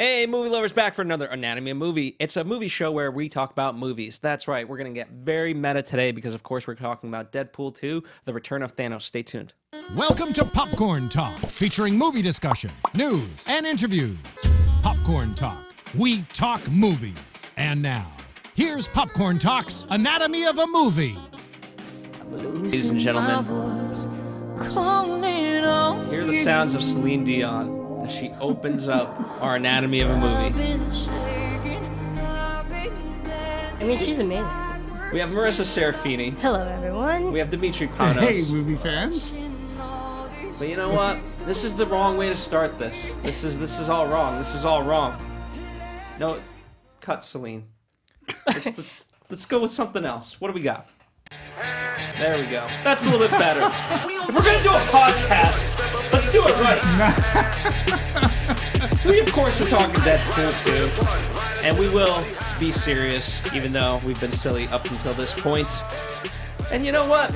Hey, movie lovers, back for another Anatomy of Movie. It's a movie show where we talk about movies. That's right, we're going to get very meta today because, of course, we're talking about Deadpool 2, The Return of Thanos. Stay tuned. Welcome to Popcorn Talk, featuring movie discussion, news, and interviews. Popcorn Talk, we talk movies. And now, here's Popcorn Talk's Anatomy of a Movie. Ladies and gentlemen, hear the sounds of Celine Dion as she opens up our Anatomy of a Movie. I mean, she's amazing. We have Marisa Serafini. Hello, everyone. We have Demetri, Panos. Hey, movie fans. But you know what? This is the wrong way to start this. This is all wrong. This is all wrong. No, cut Celine. Let's go with something else. What do we got? There we go. That's a little bit better. If we're gonna do a podcast, let's do it right. We, of course, are talking Deadpool 2, and we will be serious, even though we've been silly up until this point. And you know what?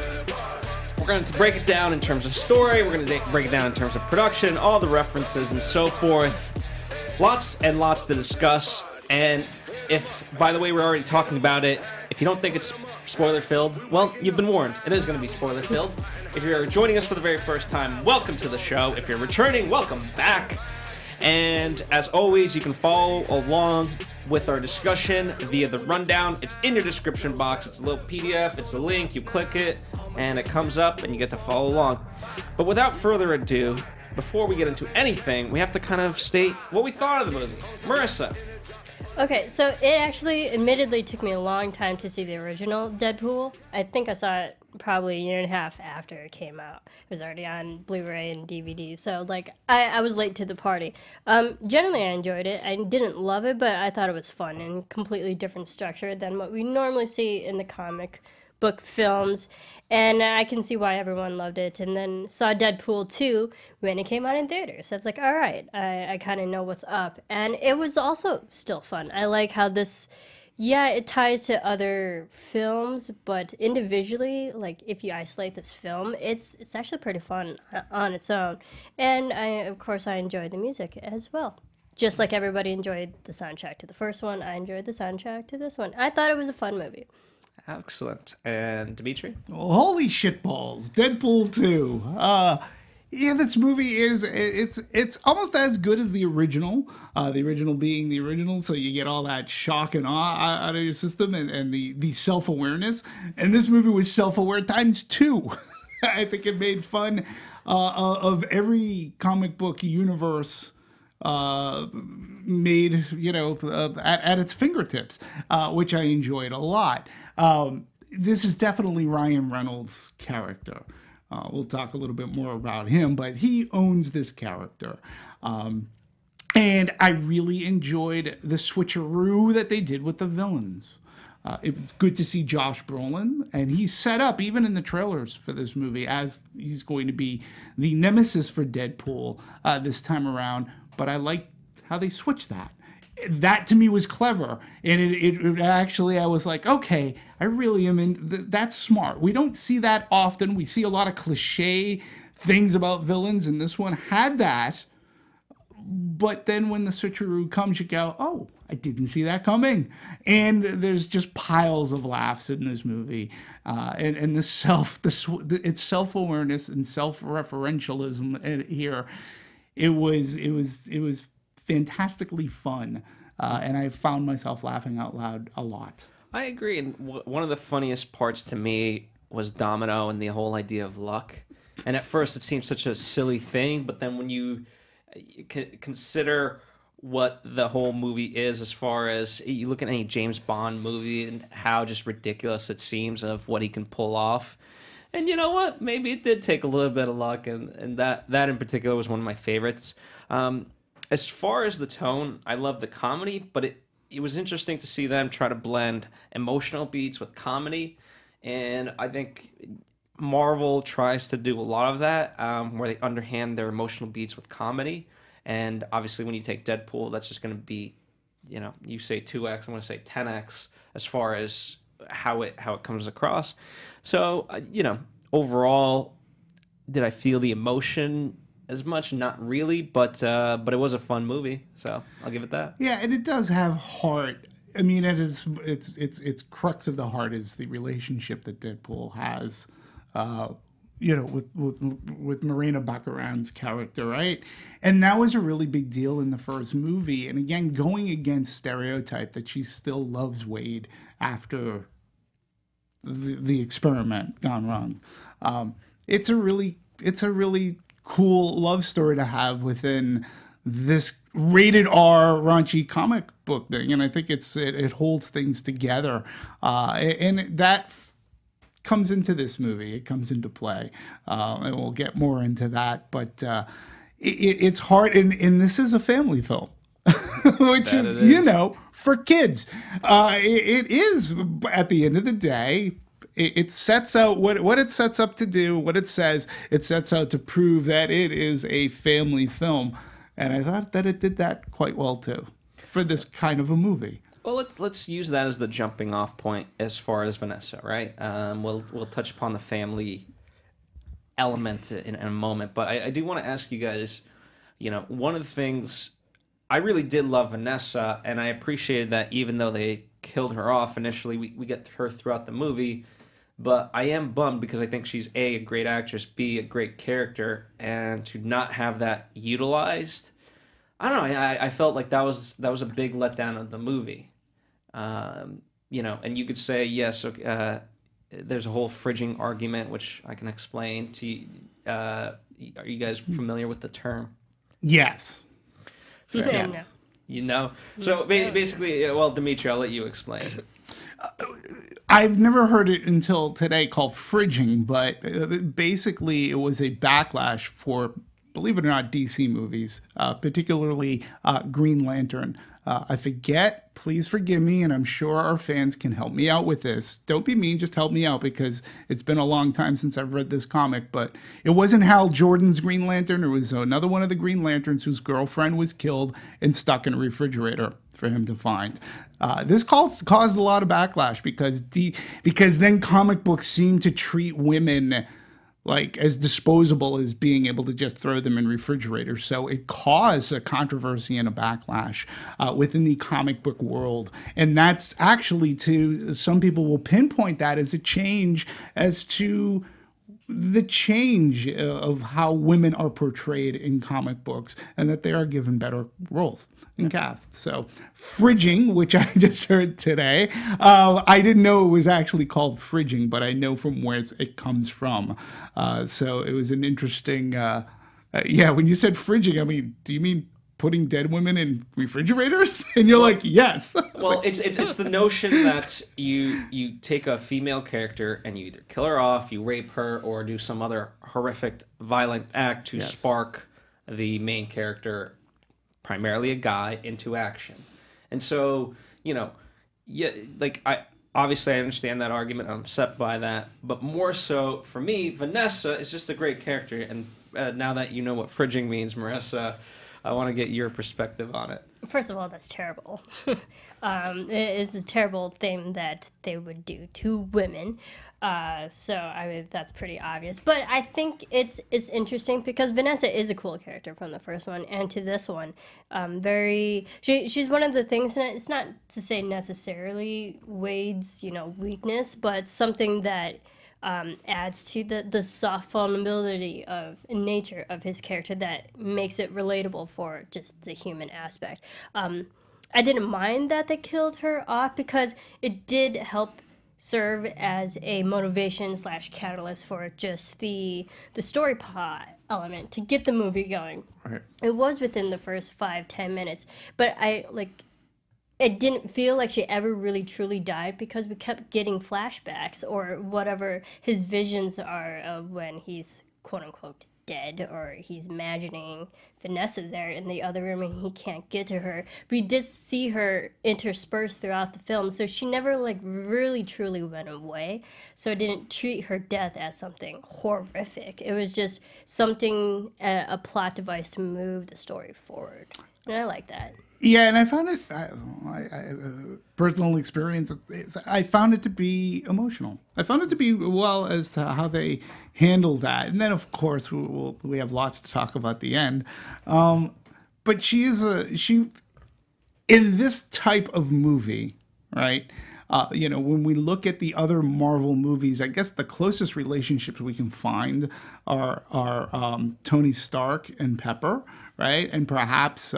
We're going to break it down in terms of story. We're going to break it down in terms of production, all the references, and so forth. Lots and lots to discuss. And if, by the way, we're already talking about it, if you don't think it's spoiler-filled, well, you've been warned. It is going to be spoiler-filled. If you're joining us for the very first time, welcome to the show. If you're returning, welcome back. And as always, you can follow along with our discussion via the rundown. It's in your description box. It's a little PDF. It's a link. You click it, and it comes up, and you get to follow along. But without further ado, before we get into anything, we have to kind of state what we thought of the movie. Marisa. Okay, so it actually admittedly took me a long time to see the original Deadpool. I think I saw it probably a year and a half after it came out. It was already on Blu-ray and DVD, so like I was late to the party. Generally, I enjoyed it. I didn't love it, but I thought it was fun and completely different structure than what we normally see in the comic book films, and I can see why everyone loved it. And then saw Deadpool 2 when it came out in theaters. So I was like, all right, I kind of know what's up. And it was also still fun. I like how this, yeah, it ties to other films, but individually, like if you isolate this film, it's actually pretty fun on its own. And of course, I enjoyed the music as well. Just like everybody enjoyed the soundtrack to the first one, I enjoyed the soundtrack to this one. I thought it was a fun movie. Excellent. And Demetri? Holy shitballs. Deadpool 2. Yeah, this movie it's almost as good as the original. The original being the original, so you get all that shock and awe out of your system and the self-awareness. And this movie was self-aware times 2. I think it made fun of every comic book universe made, at its fingertips, which I enjoyed a lot. This is definitely Ryan Reynolds' character. We'll talk a little bit more about him, but he owns this character. And I really enjoyed the switcheroo that they did with the villains. It was good to see Josh Brolin, and he's set up, even in the trailers for this movie, as he's going to be the nemesis for Deadpool this time around. But I liked how they switched that. That to me was clever, and it actually, I was like, okay, I really am in. That's smart. We don't see that often. We see a lot of cliche things about villains, and this one had that. But then when the switcheroo comes, you go, oh, I didn't see that coming. And there's just piles of laughs in this movie, and its self-awareness and self-referentialism here. It was fantastically fun, and I found myself laughing out loud a lot. I agree, and one of the funniest parts to me was Domino and the whole idea of luck. And at first it seemed such a silly thing, but then when you consider what the whole movie is, as far as you look at any James Bond movie and how just ridiculous it seems of what he can pull off. And you know what? Maybe it did take a little bit of luck, and that in particular was one of my favorites. As far as the tone, I love the comedy, but it was interesting to see them try to blend emotional beats with comedy. And I think Marvel tries to do a lot of that, where they underhand their emotional beats with comedy. And obviously when you take Deadpool, that's just going to be, you say 2x, I'm going to say 10x as far as how it comes across. So, overall, did I feel the emotion as much, not really, but it was a fun movie, so I'll give it that. Yeah, and it does have heart. I mean, its crux of the heart is the relationship that Deadpool has, with Marina Baccaran's character, right? And that was a really big deal in the first movie. And again, going against stereotype that she still loves Wade after the experiment gone wrong. It's a really cool love story to have within this rated R raunchy comic book thing, and I think it holds things together, and that comes into this movie. It comes into play, and we'll get more into that. But it's hard, and this is a family film, which is for kids. It is at the end of the day. It sets out what it sets up to do, what it says. It sets out to prove that it is a family film. And I thought that it did that quite well, too, for this kind of a movie. Well, let's use that as the jumping off point as far as Vanessa, right? We'll touch upon the family element in a moment. But I do want to ask you guys, one of the things, I really did love Vanessa, and I appreciated that even though they killed her off initially, we get her throughout the movie. But I am bummed because I think she's A, a great actress, B, a great character, and to not have that utilized, I don't know. I felt like that was a big letdown of the movie. And you could say yes. Okay, there's a whole fridging argument which I can explain to you. Are you guys familiar with the term? Yes. Yes. So basically, well, Demetri, I'll let you explain. I've never heard it until today called fridging, but basically it was a backlash for, believe it or not, DC movies, particularly Green Lantern. I forget, please forgive me, and I'm sure our fans can help me out with this. Don't be mean, just help me out because it's been a long time since I've read this comic, but it wasn't Hal Jordan's Green Lantern. It was another one of the Green Lanterns whose girlfriend was killed and stuck in a refrigerator for him to find. This caused a lot of backlash because then comic books seem to treat women like as disposable as being able to just throw them in refrigerators. So it caused a controversy and a backlash within the comic book world. And that's actually, some people will pinpoint that as a change as to the change of how women are portrayed in comic books and that they are given better roles in casts. So fridging, which I just heard today, I didn't know it was actually called fridging, but I know from where it comes from. So it was an interesting, when you said fridging, I mean, do you mean putting dead women in refrigerators? And you're like, yes. Well, it's the notion that you take a female character and you either kill her off, you rape her, or do some other horrific, violent act to spark the main character, primarily a guy, into action. And so, I understand that argument. I'm upset by that. But more so, for me, Vanessa is just a great character. And now that you know what fridging means, Marisa, I want to get your perspective on it. First of all, that's terrible. It's a terrible thing that they would do to women. That's pretty obvious. But I think it's interesting because Vanessa is a cool character from the first one, and to this one, she's one of the things. And it's not to say necessarily Wade's weakness, but something that adds to the soft vulnerability of nature of his character that makes it relatable for just the human aspect. I didn't mind that they killed her off because it did help serve as a motivation / catalyst for just the story plot element to get the movie going. Right. It was within the first 5-10 minutes, but it didn't feel like she ever really truly died because we kept getting flashbacks or whatever his visions are of when he's quote unquote dead, or he's imagining Vanessa there in the other room and he can't get to her. We did see her interspersed throughout the film, so she never really truly went away. So I didn't treat her death as something horrific. It was just something, a plot device to move the story forward. And I like that. Yeah, and I found it, personal experience, I found it to be emotional. I found it to be well as to how they handle that. And then, of course, we have lots to talk about the end. But she in this type of movie, right? When we look at the other Marvel movies, I guess the closest relationships we can find are Tony Stark and Pepper, right? And perhaps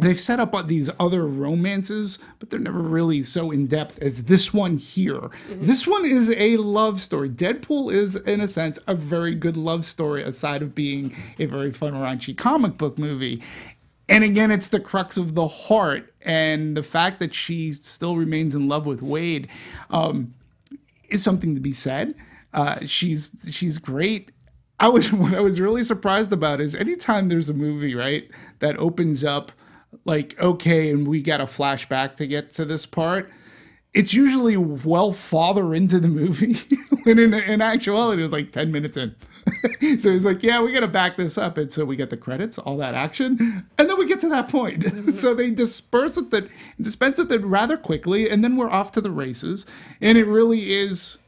they've set up these other romances, but they're never really so in-depth as this one here. Mm-hmm. This one is a love story. Deadpool is, in a sense, a very good love story, aside of being a very fun, raunchy comic book movie. And again, it's the crux of the heart. And the fact that she still remains in love with Wade is something to be said. She's great. What I was really surprised about is anytime there's a movie, right, that opens up like, okay, and we got a flashback to get to this part, it's usually well farther into the movie when in actuality it was like 10 minutes in. So it's like, yeah, we got to back this up. And so we get the credits, all that action, and then we get to that point. Mm-hmm. So they dispense with it rather quickly, and then we're off to the races. And it really is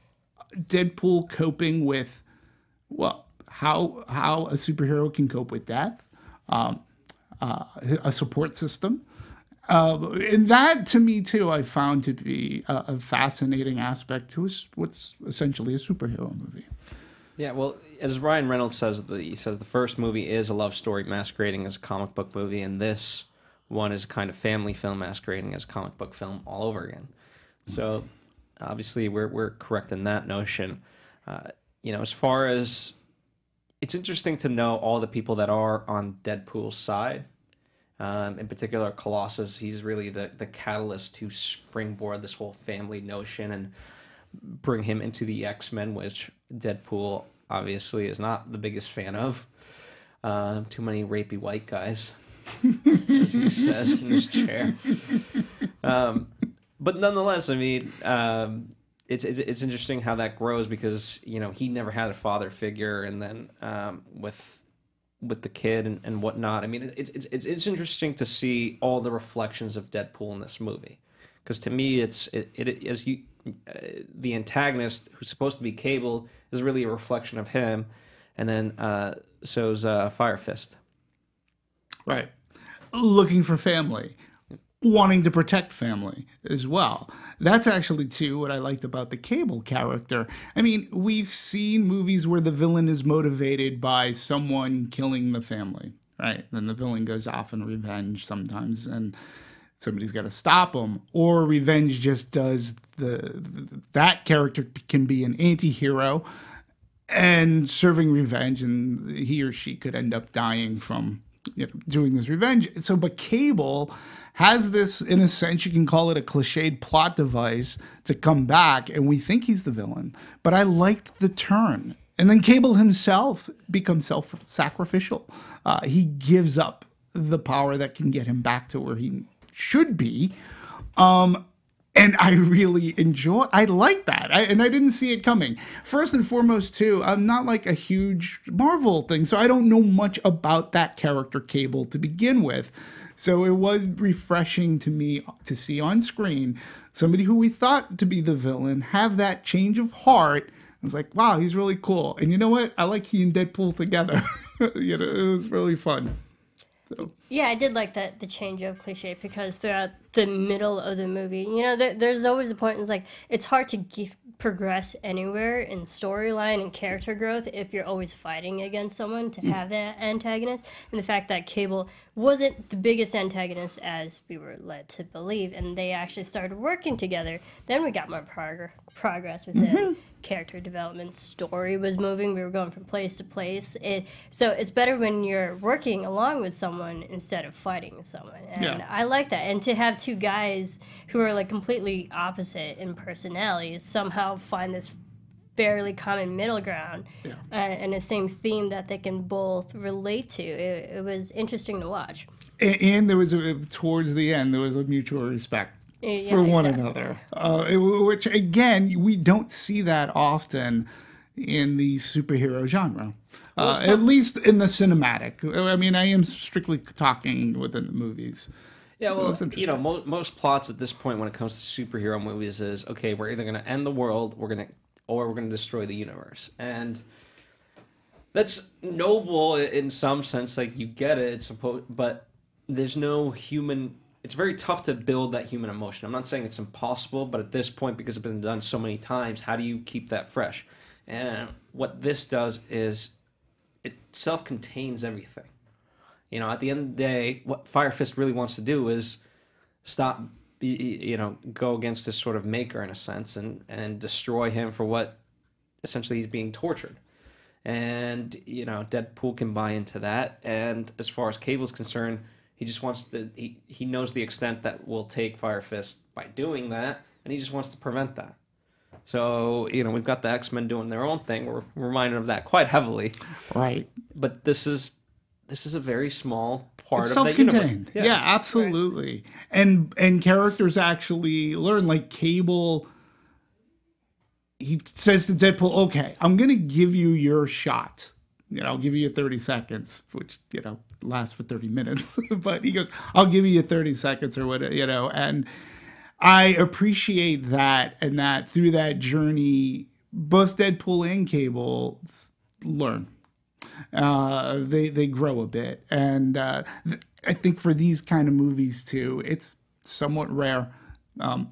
Deadpool coping with, well, how a superhero can cope with death, a support system. And that, to me, too, I found to be a fascinating aspect to what's essentially a superhero movie. Yeah, well, as Ryan Reynolds says, he says the first movie is a love story masquerading as a comic book movie, and this one is a kind of family film masquerading as a comic book film all over again. So, obviously, we're correct in that notion. As far as... It's interesting to know all the people that are on Deadpool's side. In particular, Colossus, he's really the catalyst to springboard this whole family notion and bring him into the X-Men, which Deadpool obviously is not the biggest fan of. Too many rapey white guys, as he says in his chair. But nonetheless, I mean, it's interesting how that grows because, he never had a father figure, and then with the kid and whatnot. I mean, it's interesting to see all the reflections of Deadpool in this movie, because to me, the antagonist, who's supposed to be Cable, is really a reflection of him, and then so's Fire Fist. Right, looking for family, wanting to protect family as well. That's actually, too, what I liked about the Cable character. I mean, we've seen movies where the villain is motivated by someone killing the family, right? Then the villain goes off in revenge sometimes, and somebody's got to stop him. Or revenge just does that character can be an anti-hero and serving revenge, and he or she could end up dying from doing this revenge. So, but Cable has this, in a sense, you can call it a cliched plot device to come back, and we think he's the villain. But I liked the turn. And then Cable himself becomes self-sacrificial. He gives up the power that can get him back to where he should be. And I really I like that. And I didn't see it coming. First and foremost, too, I'm not like a huge Marvel thing, so I don't know much about that character Cable to begin with. So it was refreshing to me to see on screen somebody who we thought to be the villain have that change of heart. I was like, wow, he's really cool. And you know what? I like he and Deadpool together. It was really fun. So. Yeah, I did like that, the change of cliche, because throughout the middle of the movie, there's always a point, it's hard to progress anywhere in storyline and character growth if you're always fighting against someone to have that antagonist. And the fact that Cable wasn't the biggest antagonist as we were led to believe, and they actually started working together, then we got more progress with the character development. Story was moving. We were going from place to place. So it's better when you're working along with someone instead of fighting someone. And I like that. And to have two guys who are like completely opposite in personalities somehow find this fairly common middle ground and the same theme that they can both relate to. It was interesting to watch. And there was towards the end, there was a mutual respect for one another, which again we don't see that often in the superhero genre. at least in the cinematic. I mean, I am strictly talking within the movies. Yeah, well, you know, most plots at this point when it comes to superhero movies is, okay, we're either going to end the world, or we're going to destroy the universe. And that's noble in some sense, like you get it, but there's no human. It's very tough to build that human emotion. I'm not saying it's impossible, but at this point, because it's been done so many times, how do you keep that fresh? And what this does is it self-contains everything. You know, at the end of the day, what Fire Fist really wants to do is stop, you know, go against this sort of maker in a sense and destroy him for what essentially he's being tortured. And, you know, Deadpool can buy into that. And as far as Cable's concerned, he just wants to, he knows the extent that will take Fire Fist by doing that, and he just wants to prevent that. So, you know, we've got the X-Men doing their own thing. We're reminded of that quite heavily. Right. But this is a very small part it's of that universe. Self-contained. Yeah, absolutely. Right. And characters actually learn, like Cable, he says to Deadpool, okay, I'm going to give you your shot. You know, I'll give you 30 seconds, which, you know, lasts for 30 minutes. But he goes, I'll give you 30 seconds or whatever, you know. And I appreciate that, and that through that journey, both Deadpool and Cable learn. They grow a bit. And I think for these kind of movies, too, it's somewhat rare.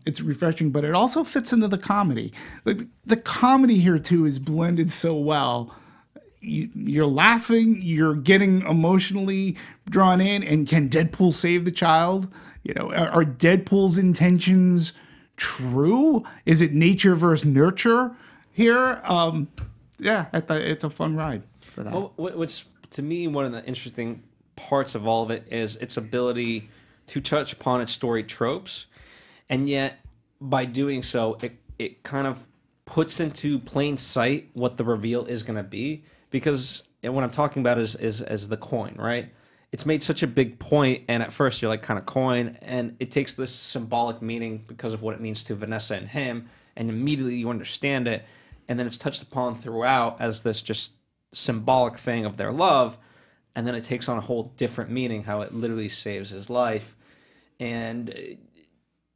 It's refreshing, but it also fits into the comedy. Like, the comedy here, too, is blended so well. You're laughing, you're getting emotionally drawn in, and can Deadpool save the child? You know, are Deadpool's intentions true? Is it nature versus nurture here? Yeah, it's a fun ride for that. Well, what's, to me, one of the interesting parts of all of it is its ability to touch upon its story tropes, and yet, by doing so, it kind of puts into plain sight what the reveal is going to be. Because what I'm talking about is the coin, right? It's made such a big point, and at first you're like, kind of coin, and it takes this symbolic meaning because of what it means to Vanessa and him, and immediately you understand it, and then it's touched upon throughout as this just symbolic thing of their love, and then it takes on a whole different meaning, how it literally saves his life. And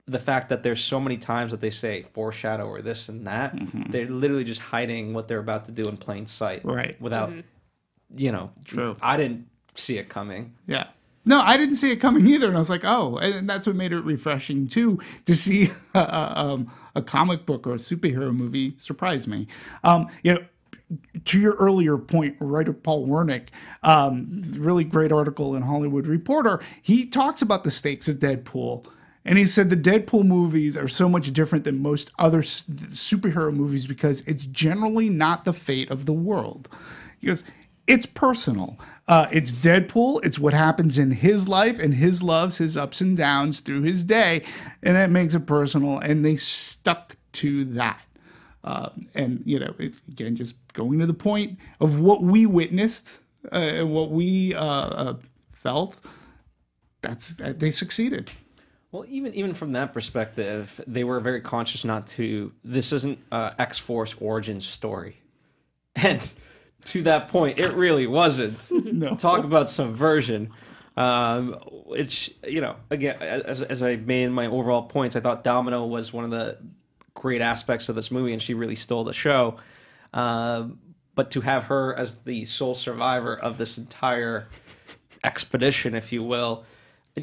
the fact that there's so many times that they say foreshadow or this and that, they're literally just hiding what they're about to do in plain sight. Right. Without, you know, True. I didn't see it coming. Yeah. No, I didn't see it coming either. And I was like, oh, and that's what made it refreshing, too, to see a comic book or a superhero movie surprise me. You know, to your earlier point, writer Paul Wernick, really great article in Hollywood Reporter, he talks about the stakes of Deadpool. And he said the Deadpool movies are so much different than most other superhero movies because it's generally not the fate of the world. He goes, it's personal. It's Deadpool. It's what happens in his life and his loves, his ups and downs through his day. And that makes it personal. And they stuck to that. And, you know, again, just going to the point of what we witnessed and what we felt, they succeeded. Well, even from that perspective, they were very conscious not to. This isn't X-Force origin story, and to that point, it really wasn't. No. Talk about subversion. It's, you know, again, as I made in my overall points, I thought Domino was one of the great aspects of this movie, and she really stole the show. But to have her as the sole survivor of this entire expedition, if you will.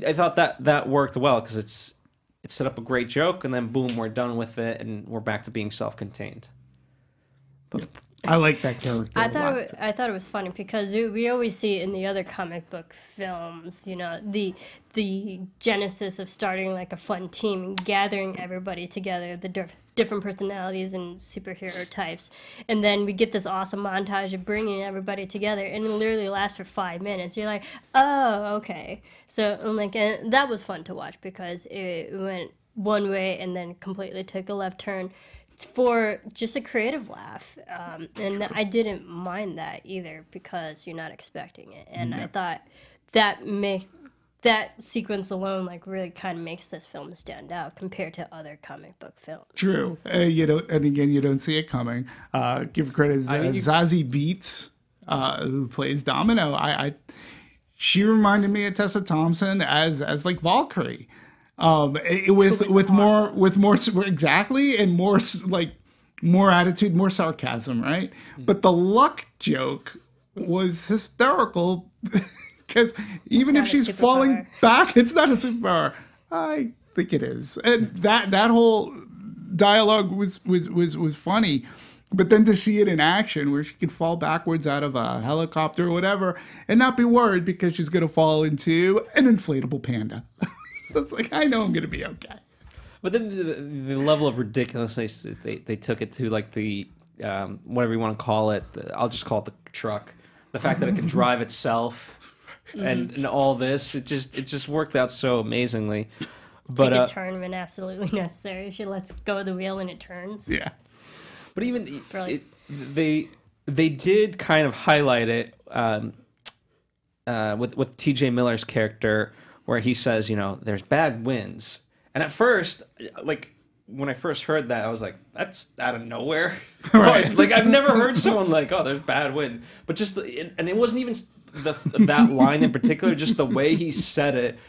I thought that worked well because it set up a great joke, and then boom, we're done with it, and we're back to being self-contained. But I like that character. I thought it was funny because we always see in the other comic book films, you know, the genesis of starting like a fun team and gathering everybody together, the different personalities and superhero types, and then we get this awesome montage of bringing everybody together, and it literally lasts for 5 minutes. You're like, oh, okay. So and that was fun to watch because it went one way and then completely took a left turn for just a creative laugh, and I didn't mind that either because you're not expecting it, and I thought that sequence alone like really kind of makes this film stand out compared to other comic book films. True. You don't, and again, you don't see it coming. Give credit to Zazie Beetz. who plays Domino. She reminded me of Tessa Thompson as like Valkyrie, with more exactly, and more like more attitude, more sarcasm, right? But the luck joke was hysterical because even if she's falling back, it's not a superpower. I think it is, and that whole dialogue was funny. But then to see it in action, where she could fall backwards out of a helicopter or whatever, and not be worried because she's going to fall into an inflatable panda. It's like, I know I'm going to be okay. But then the level of ridiculousness they took it to, like the whatever you want to call it. I'll just call it the truck. The fact that it can drive itself and all this, it just worked out so amazingly. But take a turn when absolutely necessary. She lets go of the wheel and it turns. Yeah. But even they did kind of highlight it with T.J. Miller's character, where he says, there's bad winds. And at first, like when I first heard that, I was like, that's out of nowhere. Right. Like I've never heard someone like, oh, there's bad wind. But just and it wasn't even that line in particular, just the way he said it.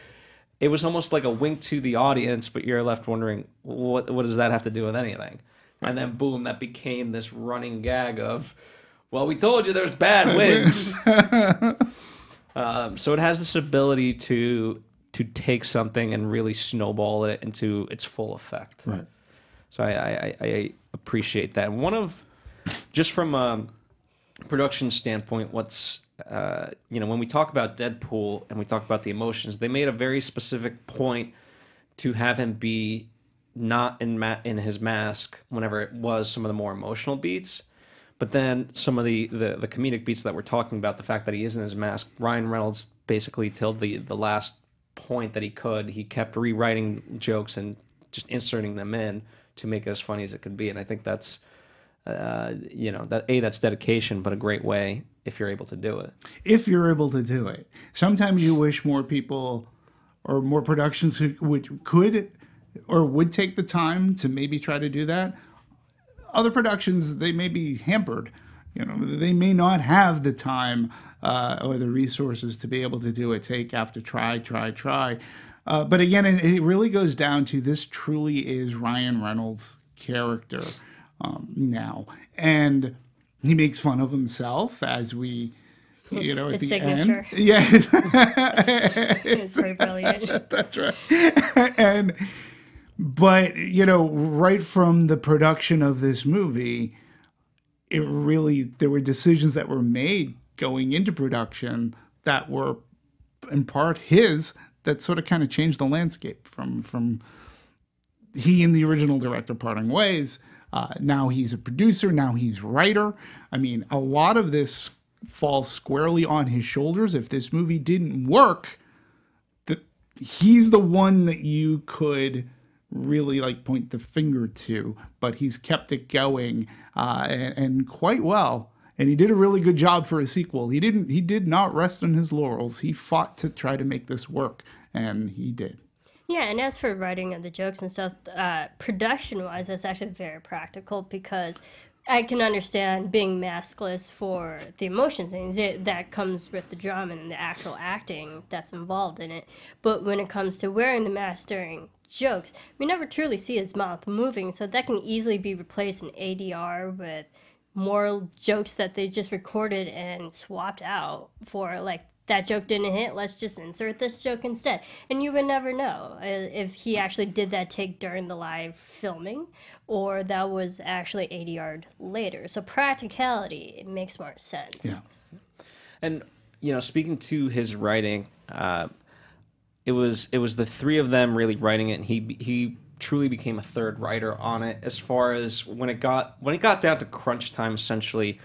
It was almost like a wink to the audience, but you're left wondering, what does that have to do with anything? And then, boom, that became this running gag of, well, we told you there's bad winds. So it has this ability to take something and really snowball it into its full effect. Right. So I appreciate that. And just from a production standpoint, what's, when we talk about Deadpool and we talk about the emotions, they made a very specific point to have him be not in his mask whenever it was some of the more emotional beats, but then some of the comedic beats that we're talking about, the fact that he is in his mask, Ryan Reynolds basically till the last point that he kept rewriting jokes and just inserting them in to make it as funny as it could be. And I think that's that's dedication, but a great way if you're able to do it. If you're able to do it. Sometimes you wish more people or more productions could or would take the time to maybe try to do that. Other productions, they may be hampered. They may not have the time or the resources to be able to do it. Take after try. But again, it really goes down to this truly is Ryan Reynolds' character now. And he makes fun of himself as we... at his the signature. end. Yeah. It's very brilliant. That's right. But, right from the production of this movie, there were decisions that were made going into production that were in part his, that sort of kind of changed the landscape from he and the original director parting ways. Now he's a producer. Now he's writer. I mean, a lot of this falls squarely on his shoulders. If this movie didn't work, he's the one that you could really point the finger to, but he's kept it going and quite well. And he did a really good job for a sequel. He did not rest on his laurels. He fought to try to make this work, and he did. Yeah, and as for writing of the jokes and stuff, production-wise, that's actually very practical because I can understand being maskless for the emotions things that comes with the drama and the actual acting that's involved in it. But when it comes to wearing the mask during jokes, we never truly see his mouth moving, so that can easily be replaced in ADR with more jokes that they just recorded and swapped out for that joke didn't hit, let's just insert this joke instead. And you would never know if he actually did that take during the live filming or that was actually ADR'd later. So practicality, it makes more sense. Yeah. And, speaking to his writing, it was the three of them really writing it, and he truly became a third writer on it. As far as when it got down to crunch time, essentially,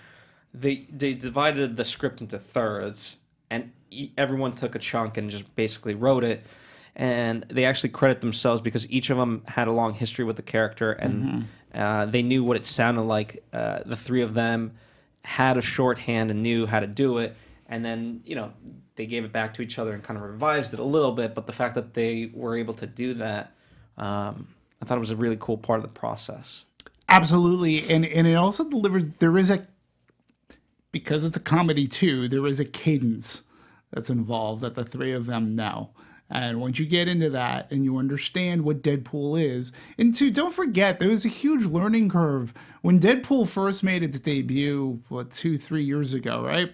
they divided the script into thirds, and everyone took a chunk and just basically wrote it. And they actually credit themselves because each of them had a long history with the character, and they knew what it sounded like. The three of them had a shorthand and knew how to do it. And then, they gave it back to each other and kind of revised it a little bit. But the fact that they were able to do that, I thought it was a really cool part of the process. Absolutely. And it also delivers, there is because it's a comedy too, there is a cadence that's involved that the three of them know. And once you get into that and you understand what Deadpool is, and two, don't forget, there was a huge learning curve. When Deadpool first made its debut, 2-3 years ago, right?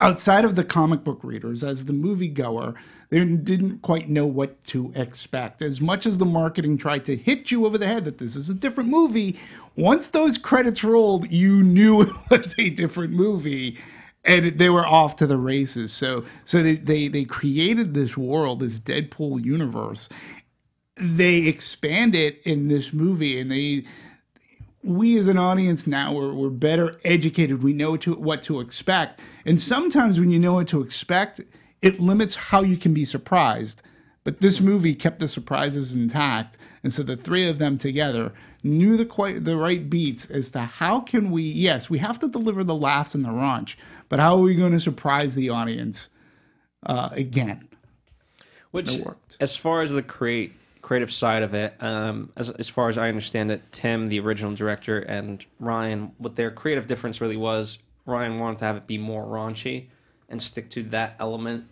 Outside of the comic book readers, as the moviegoer, they didn't quite know what to expect. As much as the marketing tried to hit you over the head that this is a different movie, once those credits rolled, you knew it was a different movie. And they were off to the races. So they created this world, this Deadpool universe. They expand it in this movie, and we as an audience now, we're better educated. We know what to expect. And sometimes when you know what to expect, it limits how you can be surprised. But this movie kept the surprises intact. And so the three of them together knew the right beats as to how can we, yes, we have to deliver the laughs and the raunch, but how are we going to surprise the audience again? Which, as far as the creative side of it, as far as I understand it, Tim, the original director, and Ryan, what their creative difference really was, Ryan wanted to have it be more raunchy and stick to that element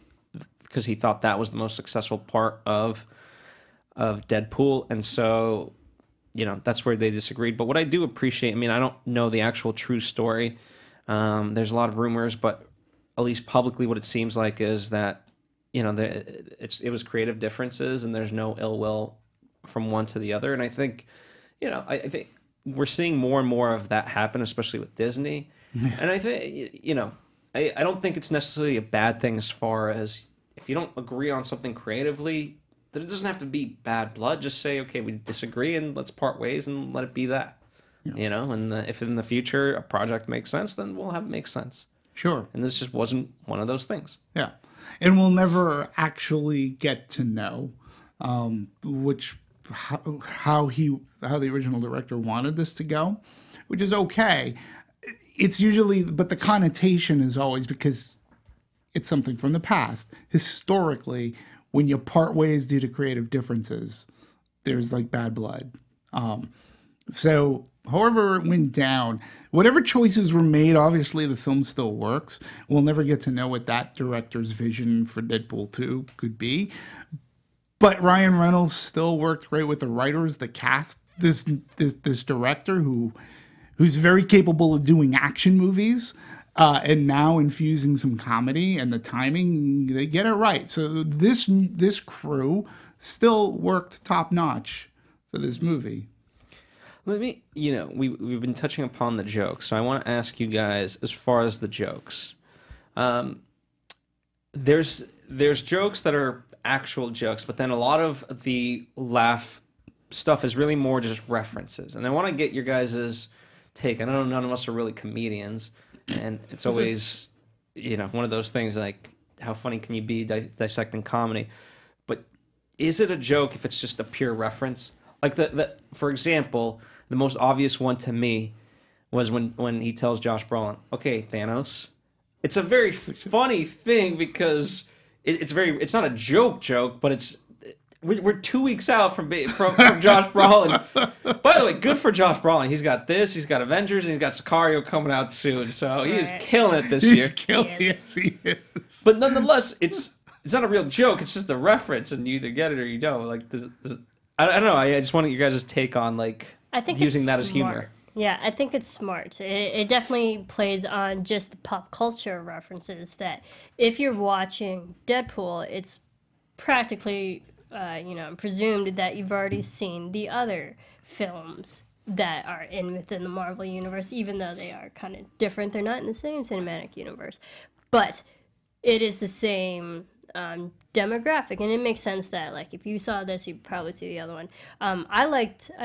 because he thought that was the most successful part of Deadpool, and so, you know, that's where they disagreed. But what I do appreciate, I mean, I don't know the actual true story. There's a lot of rumors, but at least publicly what it seems like is that, you know, it was creative differences and there's no ill will from one to the other. And I think, you know, I think we're seeing more and more of that happen, especially with Disney. And I think, you know, I don't think it's necessarily a bad thing as far as if you don't agree on something creatively, that it doesn't have to be bad blood. Just say, okay, we disagree and let's part ways and let it be that. Yeah. You know, and if in the future a project makes sense, then we'll have it make sense. Sure. And this just wasn't one of those things. Yeah. And we'll never actually get to know how the original director wanted this to go, which is okay. It's usually, but the connotation is always because it's something from the past. Historically, when you part ways due to creative differences, there's like bad blood. So however it went down, whatever choices were made, obviously the film still works. We'll never get to know what that director's vision for Deadpool 2 could be. But Ryan Reynolds still worked great with the writers, the cast, this director who's very capable of doing action movies. And now infusing some comedy and the timing, they get it right. So this crew still worked top notch for this movie. Let me, you know, we've been touching upon the jokes, so I want to ask you guys as far as the jokes. There's jokes that are actual jokes, but then a lot of the laugh stuff is really more just references. And I want to get your guys' take. I know none of us are really comedians. And it's always, you know, one of those things like, how funny can you be dissecting comedy? But is it a joke if it's just a pure reference? Like, for example, the most obvious one to me was when he tells Josh Brolin, okay, Thanos. It's a very funny thing because it's not a joke, but we're 2 weeks out from Josh Brolin. By the way, good for Josh Brolin. He's got this, he's got Avengers, and he's got Sicario coming out soon. So he is killing it this year. Yes, he is. But nonetheless, it's not a real joke. It's just a reference, and you either get it or you don't. Like, I don't know. I just wanted you guys' take on using that as humor. Yeah, I think it's smart. It definitely plays on just the pop culture references that if you're watching Deadpool, it's practically presumed that you've already seen the other films that are within the Marvel universe, even though they are kind of different. They're not in the same cinematic universe, but it is the same demographic, and it makes sense that if you saw this, you'd probably see the other one. I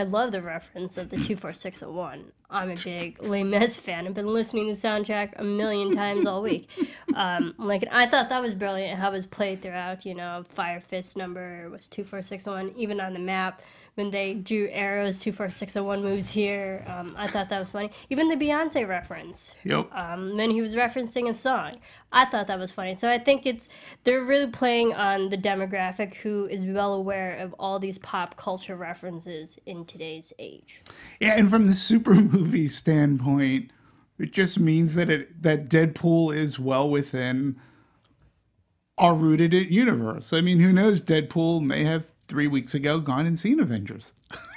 love the reference of the 24601. I'm a big Les Mis fan. I've been listening to the soundtrack a million times all week. I thought that was brilliant how it was played throughout. Fire Fist number was 24601. Even on the map, when they drew arrows, 24601 moves here. I thought that was funny. Even the Beyonce reference. Yep. When he was referencing a song, I thought that was funny. So I think they're really playing on the demographic who is well aware of all these pop culture references in today's age. Yeah, and from the super movie standpoint, It just means that that Deadpool is well within our rooted universe. I mean, who knows? Deadpool may have 3 weeks ago gone and seen Avengers,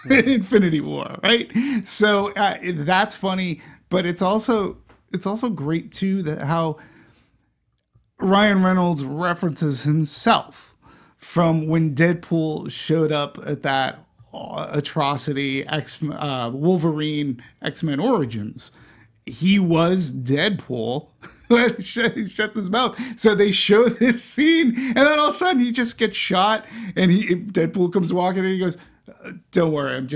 Infinity War, right? So that's funny, but it's also great too that how Ryan Reynolds references himself from when Deadpool showed up at that atrocity Wolverine X-Men Origins. He was Deadpool. He shut his mouth. So they show this scene, and then all of a sudden he just gets shot, and Deadpool comes walking, and he goes, "Don't worry, I'm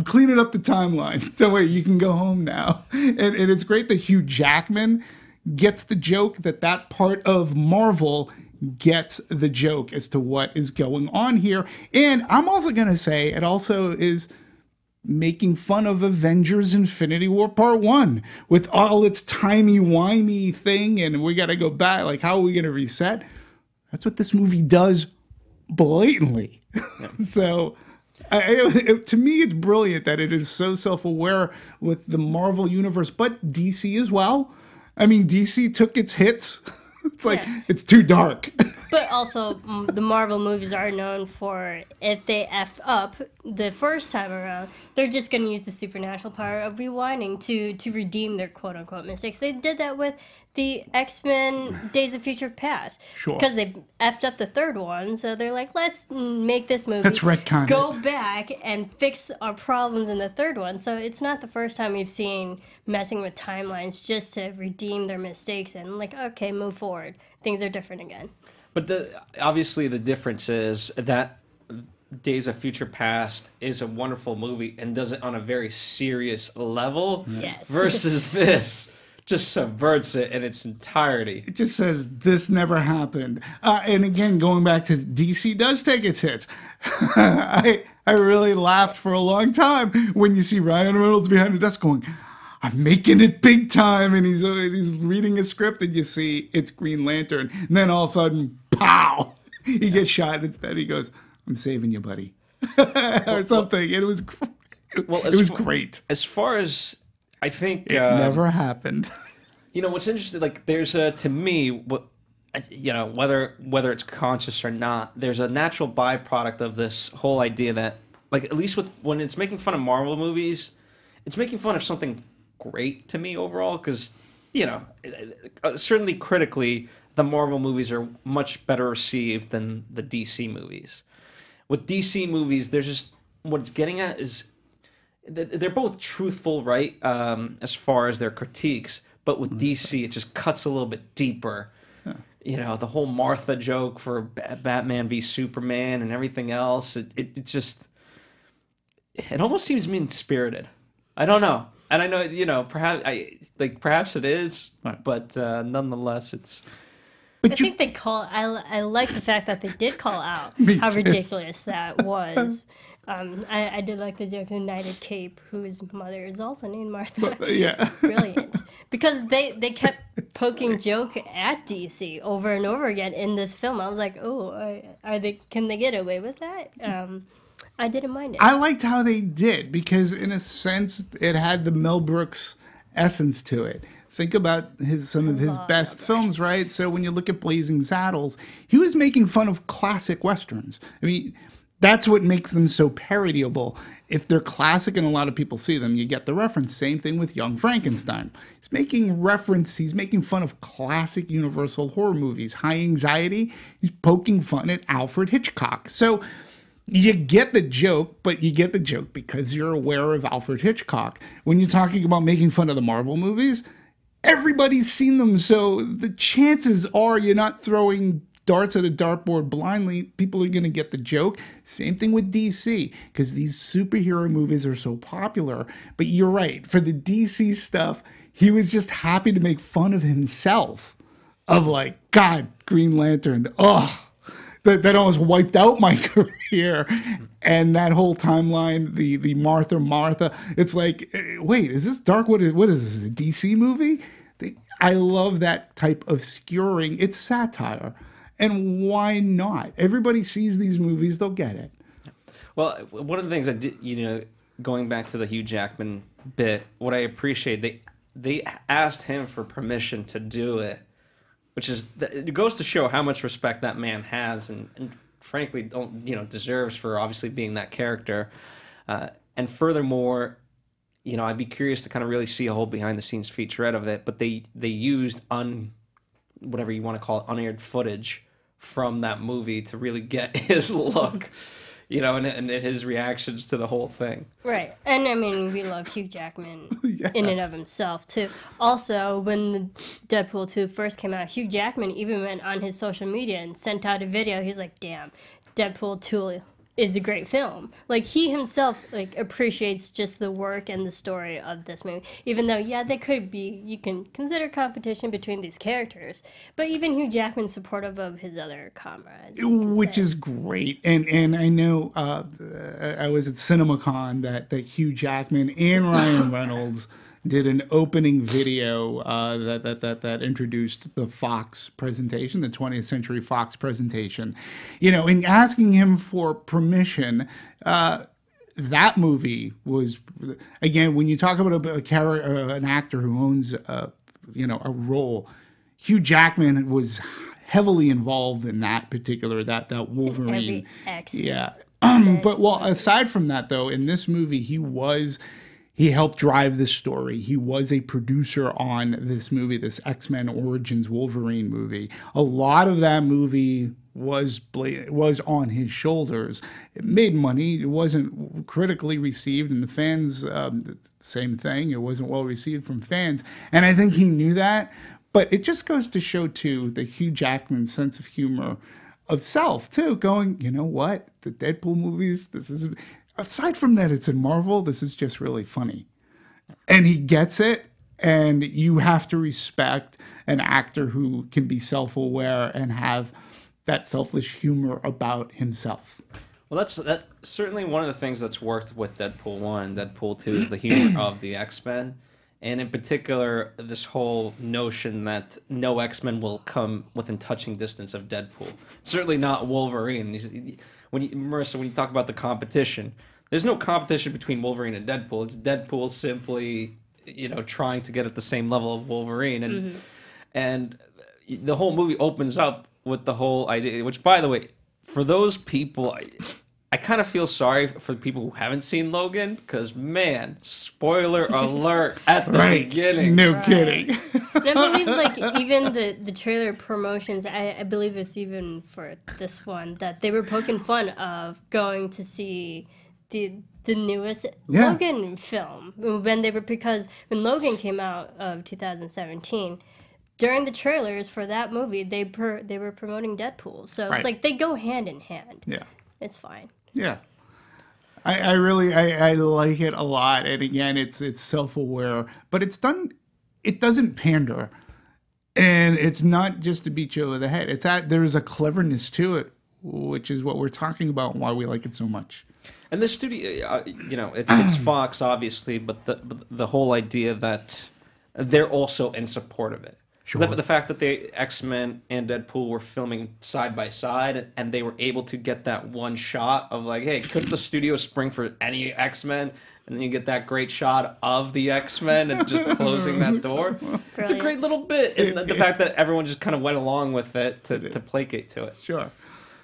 cleaning up the timeline. Don't worry, you can go home now." And it's great that Hugh Jackman gets the joke, that part of Marvel gets the joke as to what is going on here. And I'm also going to say it also is making fun of Avengers Infinity War Part 1 with all its timey-wimey thing, and we got to go back. Like, how are we going to reset? That's what this movie does blatantly. Yeah. So to me, it's brilliant that it is so self-aware with the Marvel universe, but DC as well. I mean, DC took its hits. It's like, it's too dark. But also, the Marvel movies are known for, if they F up the first time around, they're just going to use the supernatural power of rewinding to redeem their quote-unquote mistakes. They did that with the X-Men Days of Future Past. Sure. Because they F'd up the third one, so they're like, let's make this movie. Let's retcon it. Go back and fix our problems in the third one. So it's not the first time we've seen messing with timelines just to redeem their mistakes and like, okay, move forward. Things are different again. But obviously the difference is that Days of Future Past is a wonderful movie and does it on a very serious level. Yes. Versus this just subverts it in its entirety. It just says, this never happened. And again, going back to DC does take its hits. I really laughed for a long time when you see Ryan Reynolds behind the desk going, I'm making it big time, and he's reading a script, and you see it's Green Lantern, and then all of a sudden, pow! He gets shot. Instead, he goes, "I'm saving you, buddy," or something. And it was great. As far as I think, it never happened. You know what's interesting? Like, there's to me, whether it's conscious or not, there's a natural byproduct of this whole idea that, like, at least when it's making fun of Marvel movies, it's making fun of something great to me overall, because certainly critically the Marvel movies are much better received than the DC movies. With DC movies, there's just what it's getting at is they're both truthful, right, as far as their critiques, but with DC it just cuts a little bit deeper. The whole Martha joke for Batman v Superman and everything else, it almost seems mean-spirited. I don't know. And I know, perhaps it is, but nonetheless, it's. I think they I like the fact that they did call out how ridiculous that was. I did like the joke, the Knighted Cape, whose mother is also named Martha. Yeah. Brilliant. Because they kept poking joke at DC over and over again in this film. I was like, oh, can they get away with that? I didn't mind it. I liked how they did, because in a sense it had the Mel Brooks essence to it. Think about some of his best films, right? So when you look at Blazing Saddles, he was making fun of classic Westerns. I mean, that's what makes them so parodyable. If they're classic and a lot of people see them, you get the reference. Same thing with Young Frankenstein. He's making fun of classic Universal horror movies. High Anxiety, he's poking fun at Alfred Hitchcock. So you get the joke, but you get the joke because you're aware of Alfred Hitchcock. When you're talking about making fun of the Marvel movies, everybody's seen them, so the chances are you're not throwing darts at a dartboard blindly. People are going to get the joke. Same thing with DC, because these superhero movies are so popular. But you're right. For the DC stuff, he was just happy to make fun of himself. Of like, God, Green Lantern, that almost wiped out my career. And that whole timeline, the Martha, it's like, wait, is this dark? What is this, a DC movie? I love that type of skewering. It's satire. And why not? Everybody sees these movies, they'll get it. Well, one of the things I did, going back to the Hugh Jackman bit, what I appreciate, they asked him for permission to do it, which is it goes to show how much respect that man has, and frankly deserves for obviously being that character. And furthermore, I'd be curious to kind of really see a whole behind the scenes featurette of it. But they used whatever you want to call it, unaired footage from that movie to really get his look. And his reactions to the whole thing. Right. And I mean, we love Hugh Jackman in and of himself, too. Also, when the Deadpool 2 first came out, Hugh Jackman even went on his social media and sent out a video. He's like, damn, Deadpool 2 is a great film. Like, he himself, appreciates just the work and the story of this movie. Even though, you can consider competition between these characters. But even Hugh Jackman's supportive of his other comrades. Which is great. And I know I was at CinemaCon that Hugh Jackman and Ryan Reynolds did an opening video that introduced the Fox presentation, the 20th Century Fox presentation. In asking him for permission, that movie was, again, when you talk about an actor who owns a role, Hugh Jackman was heavily involved in that particular that Wolverine. Yeah. But aside from that, though, in this movie, he helped drive this story. He was a producer on this movie, this X-Men Origins Wolverine movie. A lot of that movie was on his shoulders. It made money. It wasn't critically received, and the fans, same thing. It wasn't well received from fans, and I think he knew that. But it just goes to show, too, the Hugh Jackman sense of humor of self, too, going, you know what? The Deadpool movies, aside from that, it's in Marvel. This is just really funny. And he gets it. And you have to respect an actor who can be self-aware and have that selfish humor about himself. Well, that's certainly one of the things that's worked with Deadpool 1. Deadpool 2 is the humor of the X-Men. And in particular, this whole notion that no X-Men will come within touching distance of Deadpool. Certainly not Wolverine. Marisa, when you talk about the competition, there's no competition between Wolverine and Deadpool. It's Deadpool simply, trying to get at the same level of Wolverine. And the whole movie opens up with the whole idea, which, by the way, for those people, I kind of feel sorry for the people who haven't seen Logan, because, man, spoiler alert at the beginning. No kidding. And I believe, even the trailer promotions, I believe it's even for this one, that they were poking fun of going to see the newest Logan film. Because when Logan came out of 2017, during the trailers for that movie, they were promoting Deadpool. So it's like they go hand in hand. Yeah. It's fine. Yeah. I really like it a lot. And again, it's self-aware, but it doesn't pander. And it's not just to beat you over the head. There's a cleverness to it, which is what we're talking about and why we like it so much. And the studio, it's Fox, obviously, but the whole idea that they're also in support of it. Sure. The fact that the X-Men and Deadpool were filming side by side, and they were able to get that one shot of like, hey, couldn't the studio spring for any X-Men? And then you get that great shot of the X-Men and just closing that door. Brilliant. It's a great little bit. And the fact that everyone just kind of went along with it to placate to it. Sure.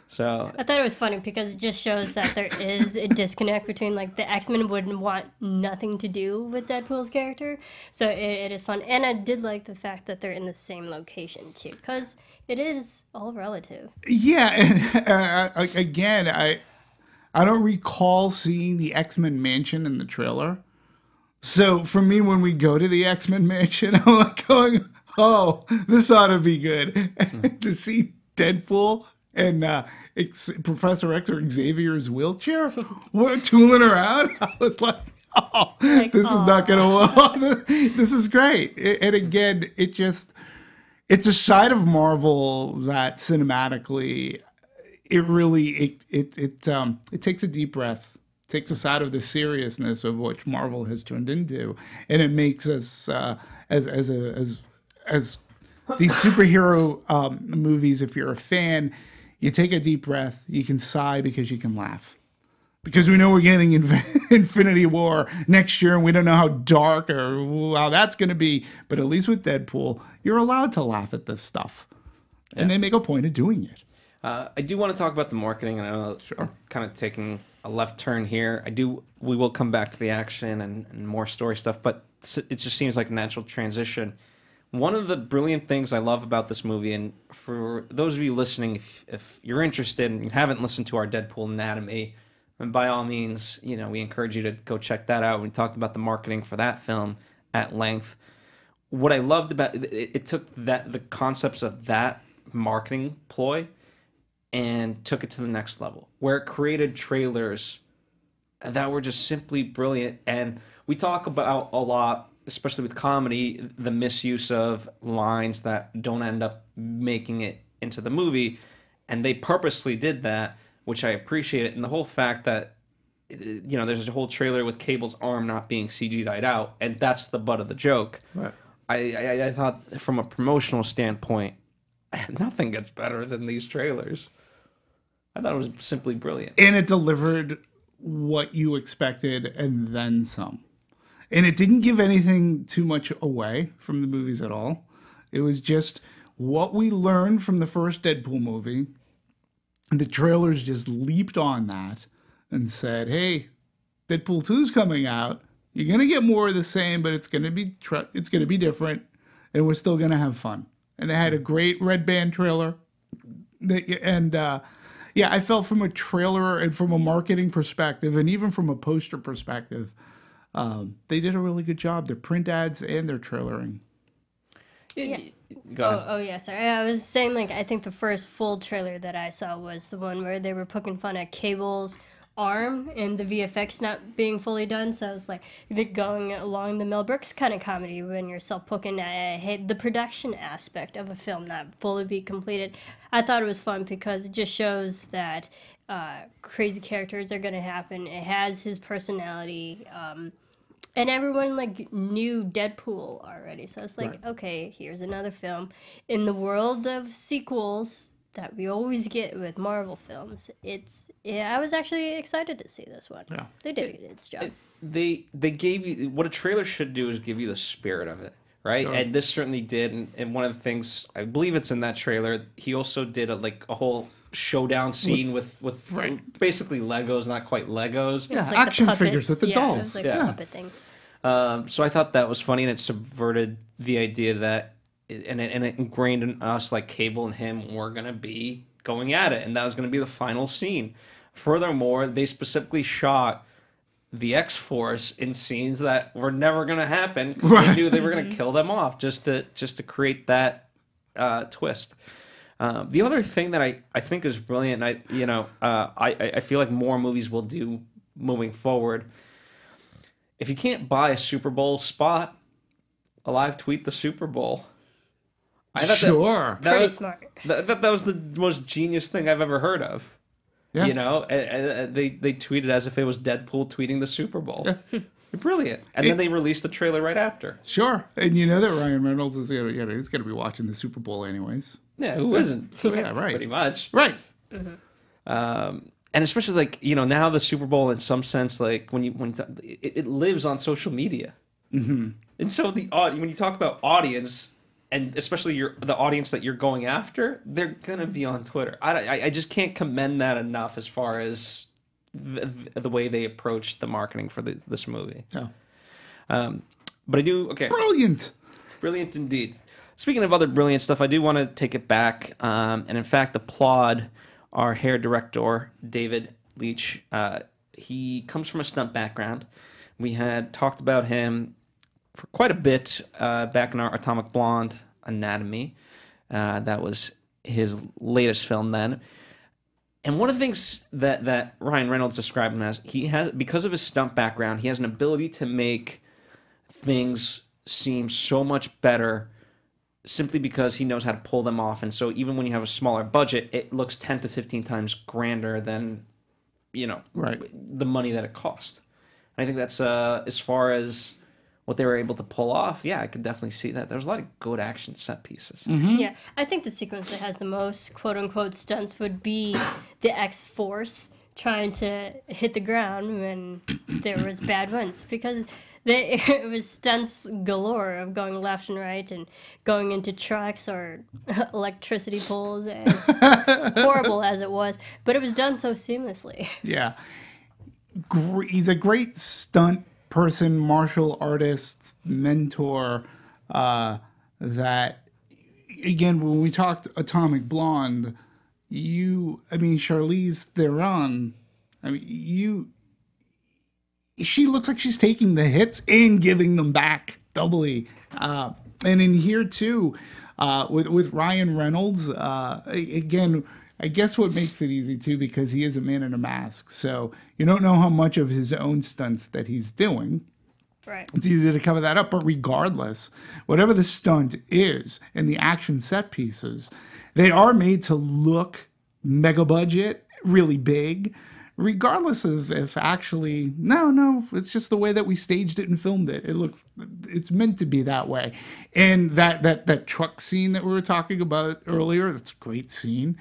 So I thought it was funny because it just shows that there is a disconnect between the X-Men wouldn't want nothing to do with Deadpool's character. So it is fun. And I did like the fact that they're in the same location too, because it is all relative. Yeah, and again, I don't recall seeing the X-Men mansion in the trailer. So for me, when we go to the X-Men mansion, I'm like going, oh, this ought to be good. And to see Deadpool and Professor X or Xavier's wheelchair, we're tooling around. I was like, oh, this is not going to work. This is great. And again, it's a side of Marvel that cinematically, it takes a deep breath, takes us out of the seriousness of which Marvel has turned into, and it makes us as these superhero movies. If you're a fan, you take a deep breath, you can sigh because you can laugh. because we know we're getting Infinity War next year, and we don't know how dark or how that's going to be. But at least with Deadpool, you're allowed to laugh at this stuff, and they make a point of doing it. I do want to talk about the marketing, and I know I'm kind of taking a left turn here. We will come back to the action and more story stuff, but it just seems like a natural transition. One of the brilliant things I love about this movie, and for those of you listening, if you're interested and you haven't listened to our Deadpool Anatomy, and by all means, we encourage you to go check that out. We talked about the marketing for that film at length. What I loved about it took the concepts of that marketing ploy and took it to the next level, where it created trailers that were just simply brilliant. And we talk about a lot, especially with comedy, the misuse of lines that don't end up making it into the movie. And they purposely did that, which I appreciate it. And the whole fact that, there's a whole trailer with Cable's arm not being CG'd out, and that's the butt of the joke. Right. I thought from a promotional standpoint, nothing gets better than these trailers. I thought it was simply brilliant. And it delivered what you expected and then some. And it didn't give anything too much away from the movies at all. It was just what we learned from the first Deadpool movie. And the trailers just leaped on that and said, hey, Deadpool 2 is coming out. You're going to get more of the same, but it's going to be different. And we're still going to have fun. And they had a great Red Band trailer. I felt from a trailer and from a marketing perspective and even from a poster perspective, they did a really good job. Their print ads and their trailering. Yeah. Go ahead. Oh, yeah, sorry. I was saying, I think the first full trailer that I saw was the one where they were poking fun at Cable's arm and the VFX not being fully done. So I was going along the Mel Brooks kind of comedy when you're self-poking at the production aspect of a film not fully be completed. I thought it was fun because it just shows that crazy characters are going to happen. It has his personality. And everyone knew Deadpool already. So it's okay, here's another film. In the world of sequels that we always get with Marvel films, I was actually excited to see this one. Yeah. They did its job. They gave you what a trailer should do is give you the spirit of it, right? Sure. And this certainly did. And one of the things, I believe it's in that trailer, he also did a whole showdown scene with basically Legos, not quite Legos. Yeah, action figures with the dolls. It was puppet things. So I thought that was funny, and it subverted the idea that, and it ingrained in us Cable and him were going to be going at it, and that was going to be the final scene. Furthermore, they specifically shot the X-Force in scenes that were never going to happen because they knew they were going to kill them off just to create that twist. The other thing that I think is brilliant, I feel like more movies will do moving forward. If you can't buy a Super Bowl spot, live tweet the Super Bowl. I thought pretty smart. That was the most genius thing I've ever heard of. Yeah. And they tweeted as if it was Deadpool tweeting the Super Bowl. Yeah. Brilliant. And then they released the trailer right after. Sure. And you know that Ryan Reynolds is he's going to be watching the Super Bowl anyways. Yeah, who isn't? Yeah, right. Pretty much. Right. Mm-hmm. And especially now the Super Bowl in some sense, it lives on social media. Mm-hmm. And so when you talk about audience, and especially the audience that you're going after, they're gonna be on Twitter. I just can't commend that enough as far as the way they approached the marketing for this movie. Oh. But I do brilliant indeed. Speaking of other brilliant stuff, I do want to take it back and in fact applaud our hair director, David Leitch. He comes from a stunt background. We had talked about him for quite a bit back in our Atomic Blonde Anatomy. That was his latest film then. And one of the things that Ryan Reynolds described him as, because of his stunt background, he has an ability to make things seem so much better simply because he knows how to pull them off. And so even when you have a smaller budget, it looks 10 to 15 times grander than, the money that it cost. And I think that's as far as what they were able to pull off, I could definitely see that. There's a lot of good action set pieces. Mm-hmm. Yeah, I think the sequence that has the most quote-unquote stunts would be the X-Force trying to hit the ground when there was bad winds, because it was stunts galore of going left and right and going into trucks or electricity poles, as horrible as it was, but it was done so seamlessly. Yeah. He's a great stunt person, martial artist, mentor, that, again, when we talked Atomic Blonde, Charlize Theron, she looks like she's taking the hits and giving them back doubly. And in here too, with Ryan Reynolds, again, I guess what makes it easy too, because he is a man in a mask. So you don't know how much of his own stunts that he's doing. Right. It's easy to cover that up. But regardless, whatever the stunt is and the action set pieces, they are made to look mega budget, really big, regardless of if actually, no, it's just the way that we staged it and filmed it. It's meant to be that way. And that truck scene that we were talking about earlier, that's a great scene.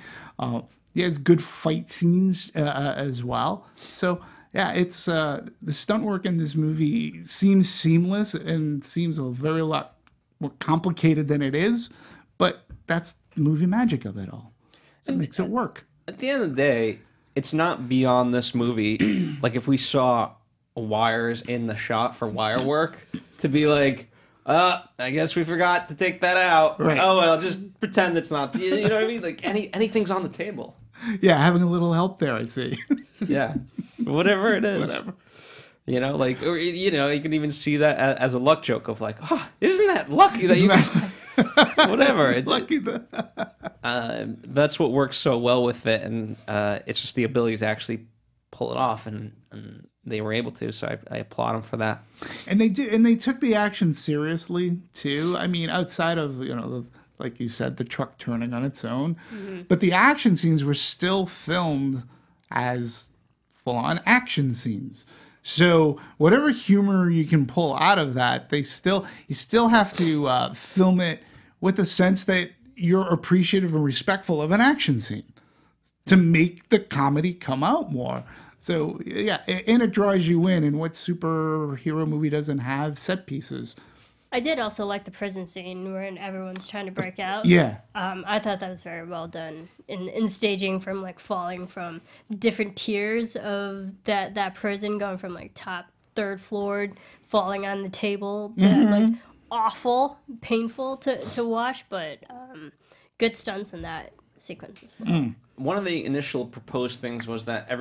It's good fight scenes as well. So yeah, it's the stunt work in this movie seems seamless and seems a very lot more complicated than it is, but that's the movie magic of it all. It makes it work. At the end of the day, it's not beyond this movie. Like, if we saw wires in the shot for wire work, to be like, I guess we forgot to take that out. Right. Oh, well, just pretend it's not. You know what I mean? Like, anything's on the table. Yeah, having a little help there, I see. Yeah. Whatever it is. Whatever. You know, like, or, you know, you can even see that as a luck joke of like, isn't that lucky that you... Whatever. It's lucky that's what works so well with it, and it's just the ability to actually pull it off, and they were able to. So I applaud them for that. And they took the action seriously too. I mean, outside of like you said, the truck turning on its own, but the action scenes were still filmed as full-on action scenes. So whatever humor you can pull out of that, you still have to film it with a sense that you're appreciative and respectful of an action scene to make the comedy come out more. So yeah, and it draws you in. And what superhero movie doesn't have set pieces? I did also like the prison scene when everyone's trying to break out. Yeah. I thought that was very well done in staging, from like falling from different tiers of that prison, going from like top third floor, falling on the table. Like awful, painful to watch, but good stunts in that sequence as well. One of the initial proposed things was that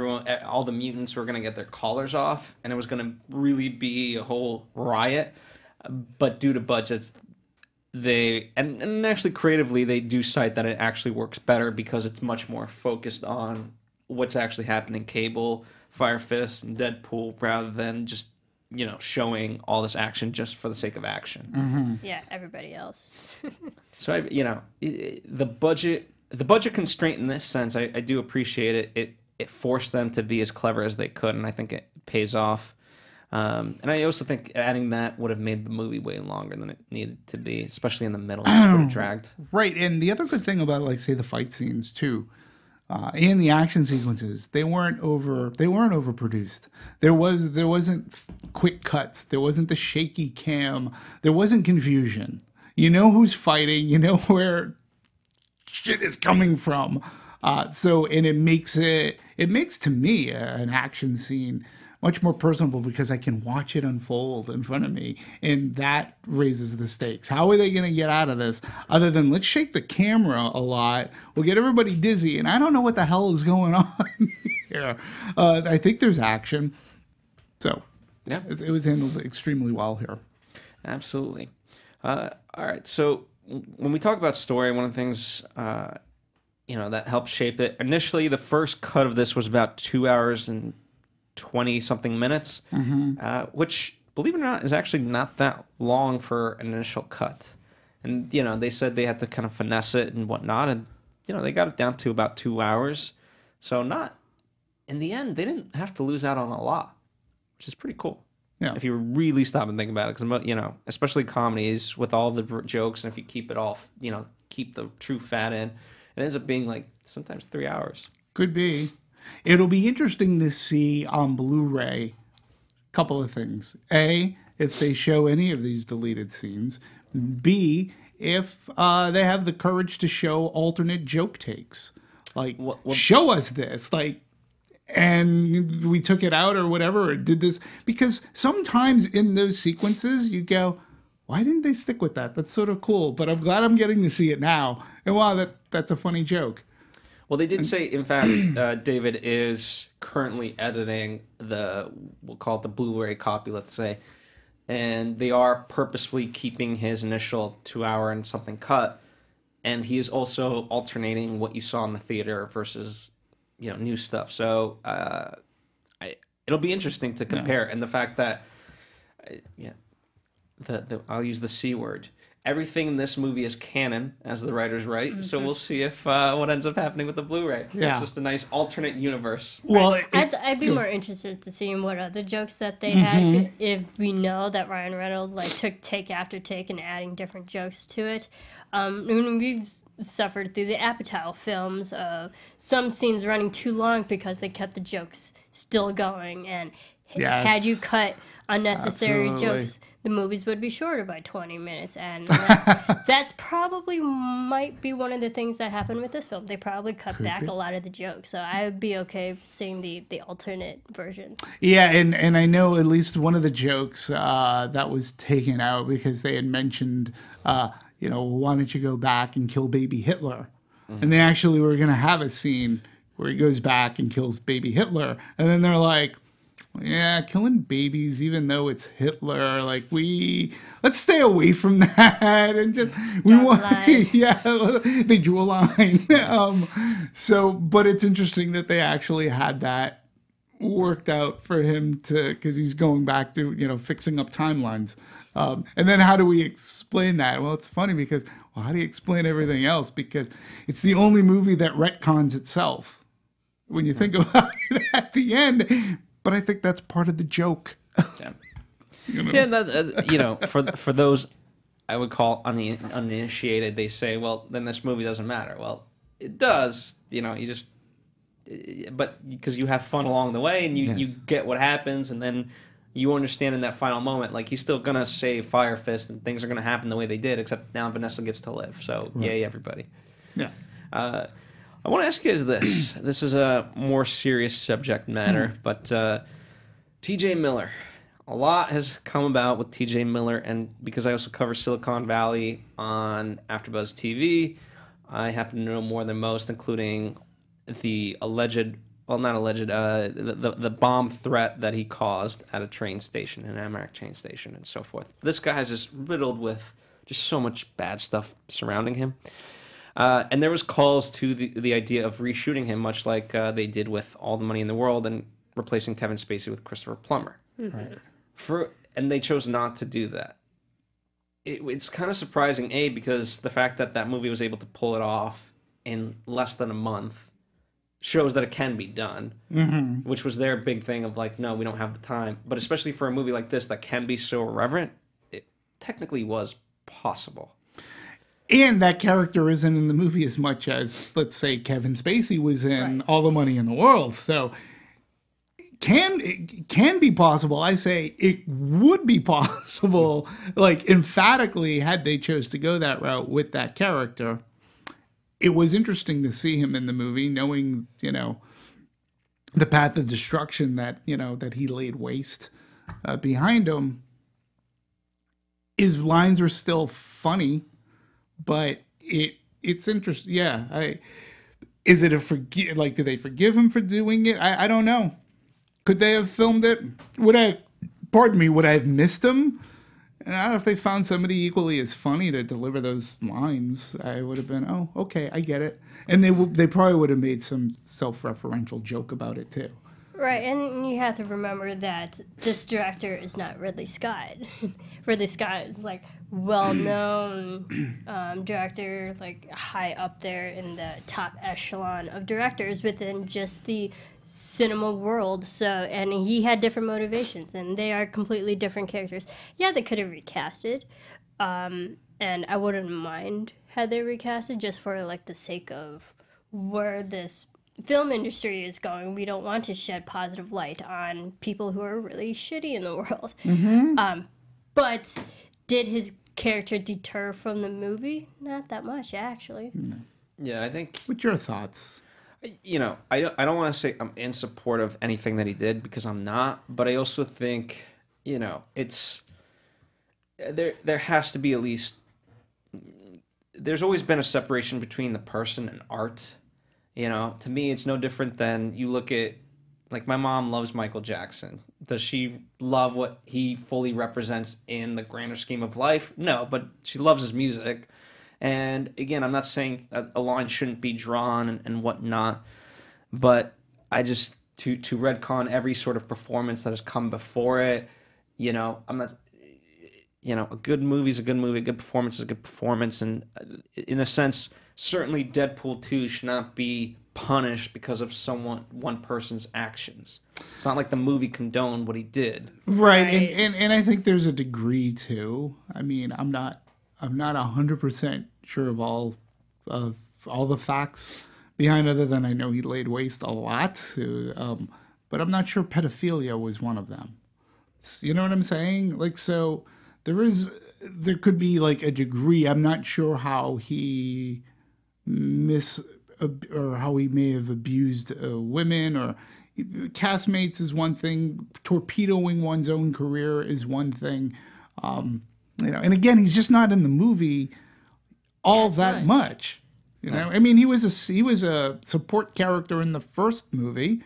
all the mutants were going to get their collars off, and it was going to really be a whole riot. But due to budgets, and actually creatively, they do cite that it actually works better because it's much more focused on what's actually happening. Cable, Fire Fist, and Deadpool, rather than just showing all this action just for the sake of action. Yeah, everybody else. So the budget constraint in this sense, I do appreciate it. It forced them to be as clever as they could, and I think it pays off. And I also think adding that would have made the movie way longer than it needed to be, especially in the middle. It would have dragged. Right, and the other good thing about, like, say, the fight scenes too, and the action sequences, they weren't overproduced. There wasn't quick cuts. There wasn't the shaky cam. There wasn't confusion. You know who's fighting. You know where shit is coming from. And it makes to me an action scene much more personable because I can watch it unfold in front of me, and that raises the stakes. How are they going to get out of this other than let's shake the camera a lot, we'll get everybody dizzy, and I don't know what the hell is going on here. I think there's action. So yeah, it was handled extremely well here. Absolutely. All right, so when we talk about story, one of the things that helped shape it, initially the first cut of this was about 2 hours and 20-something minutes, which, believe it or not, is actually not that long for an initial cut. And, they said they had to kind of finesse it and whatnot, and, they got it down to about 2 hours. So in the end, they didn't have to lose out on a lot, which is pretty cool. Yeah. If you really stop and think about it, because, especially comedies with all the jokes, and if you keep it all, keep the true fat in, it ends up being like sometimes 3 hours. Could be. It'll be interesting to see on Blu-ray a couple of things. A, if they show any of these deleted scenes. B, if they have the courage to show alternate joke takes. Like, show us this. Like, and we took it out or whatever, or did this. Because sometimes in those sequences, you go, why didn't they stick with that? That's sort of cool. But I'm glad I'm getting to see it now. And wow, that's a funny joke. Well, they did say, in fact, David is currently editing we'll call it the Blu-ray copy, let's say. And they are purposefully keeping his initial 2-hour and something cut. And he is also alternating what you saw in the theater versus, new stuff. So it'll be interesting to compare. And the fact that, I'll use the C word. Everything in this movie is canon, as the writers write. Mm-hmm. So we'll see if what ends up happening with the Blu-ray. Yeah. It's just a nice alternate universe. Well, I'd be more interested to see what other jokes that they had if we know that Ryan Reynolds took take after take and adding different jokes to it. We've suffered through the Apatow films, some scenes running too long because they kept the jokes still going, and had you cut unnecessary jokes, the movies would be shorter by 20 minutes, and that's probably might be one of the things that happened with this film. They probably cut back a lot of the jokes, so I would be okay seeing the alternate versions. Yeah, and I know at least one of the jokes that was taken out because they had mentioned, why don't you go back and kill baby Hitler? Mm-hmm. And they actually were going to have a scene where he goes back and kills baby Hitler, and then they're like, yeah, killing babies, even though it's Hitler, let's stay away from that and just they drew a line. But it's interesting that they actually had that worked out for him because he's going back to fixing up timelines. And then how do we explain that? Well, it's funny because how do you explain everything else? Because it's the only movie that retcons itself when you think about it at the end. But I think that's part of the joke. Yeah, for those I would call uninitiated, they say, well, then this movie doesn't matter. Well, it does. But because you have fun along the way and you get what happens, and then you understand in that final moment, he's still gonna save Fire Fist and things are gonna happen the way they did, except now Vanessa gets to live. So yay, everybody. Yeah. I want to ask you guys this. This is a more serious subject matter, but T.J. Miller. A lot has come about with T.J. Miller, and because I also cover Silicon Valley on AfterBuzz TV, I happen to know more than most, including the alleged, well, not alleged, the bomb threat that he caused at a train station, an Amtrak train station, and so forth. This guy is just riddled with just so much bad stuff surrounding him. And there was calls to the idea of reshooting him, much like they did with All the Money in the World and replacing Kevin Spacey with Christopher Plummer. Mm-hmm. Right. And they chose not to do that. It's kind of surprising, because the fact that movie was able to pull it off in less than a month shows that it can be done, which was their big thing of no, we don't have the time. But especially for a movie like this that can be so irreverent, it technically was possible. And that character isn't in the movie as much as, let's say, Kevin Spacey was in All the Money in the World. So it can be possible. I say it would be possible, emphatically, had they chose to go that route with that character. It was interesting to see him in the movie, knowing, the path of destruction that he laid waste behind him. His lines are still funny. But it's interesting. Yeah, is it do they forgive him for doing it? I don't know. Could they have filmed it? Would I have missed him? And I don't know if they found somebody equally as funny to deliver those lines. I would have been, oh, okay, I get it. And they probably would have made some self-referential joke about it too. Right, and you have to remember that this director is not Ridley Scott. Ridley Scott is well-known director, high up there in the top echelon of directors within just the cinema world. So, and he had different motivations, and they are completely different characters. Yeah, they could have recasted, and I wouldn't mind had they recasted just for the sake of where this film industry is going. We don't want to shed positive light on people who are really shitty in the world. But did his character deter from the movie? Not that much, actually. Yeah, I think. What's your thoughts? You know, I don't want to say I'm in support of anything that he did, because I'm not. But I also think, you know, it's there has to be at least. There's always been a separation between the person and art. You know, to me, it's no different than you look at, like, my mom loves Michael Jackson. Does she love what he fully represents in the grander scheme of life? No, but she loves his music. And again, I'm not saying a line shouldn't be drawn and whatnot, but I just, to retcon every sort of performance that has come before it, you know, I'm not, you know, a good movie is a good movie, a good performance is a good performance, and in a sense, certainly Deadpool 2 should not be punished because of one person's actions. It's not like the movie condoned what he did. Right. And I think there's a degree too. I mean, I'm not 100% sure of all the facts behind, other than I know he laid waste a lot. But I'm not sure pedophilia was one of them. You know what I'm saying? Like, so there could be like a degree. I'm not sure how he or how he may have abused women, or castmates is one thing. Torpedoing one's own career is one thing. You know, and again, he's just not in the movie all that much. You know, I mean, he was a support character in the first movie,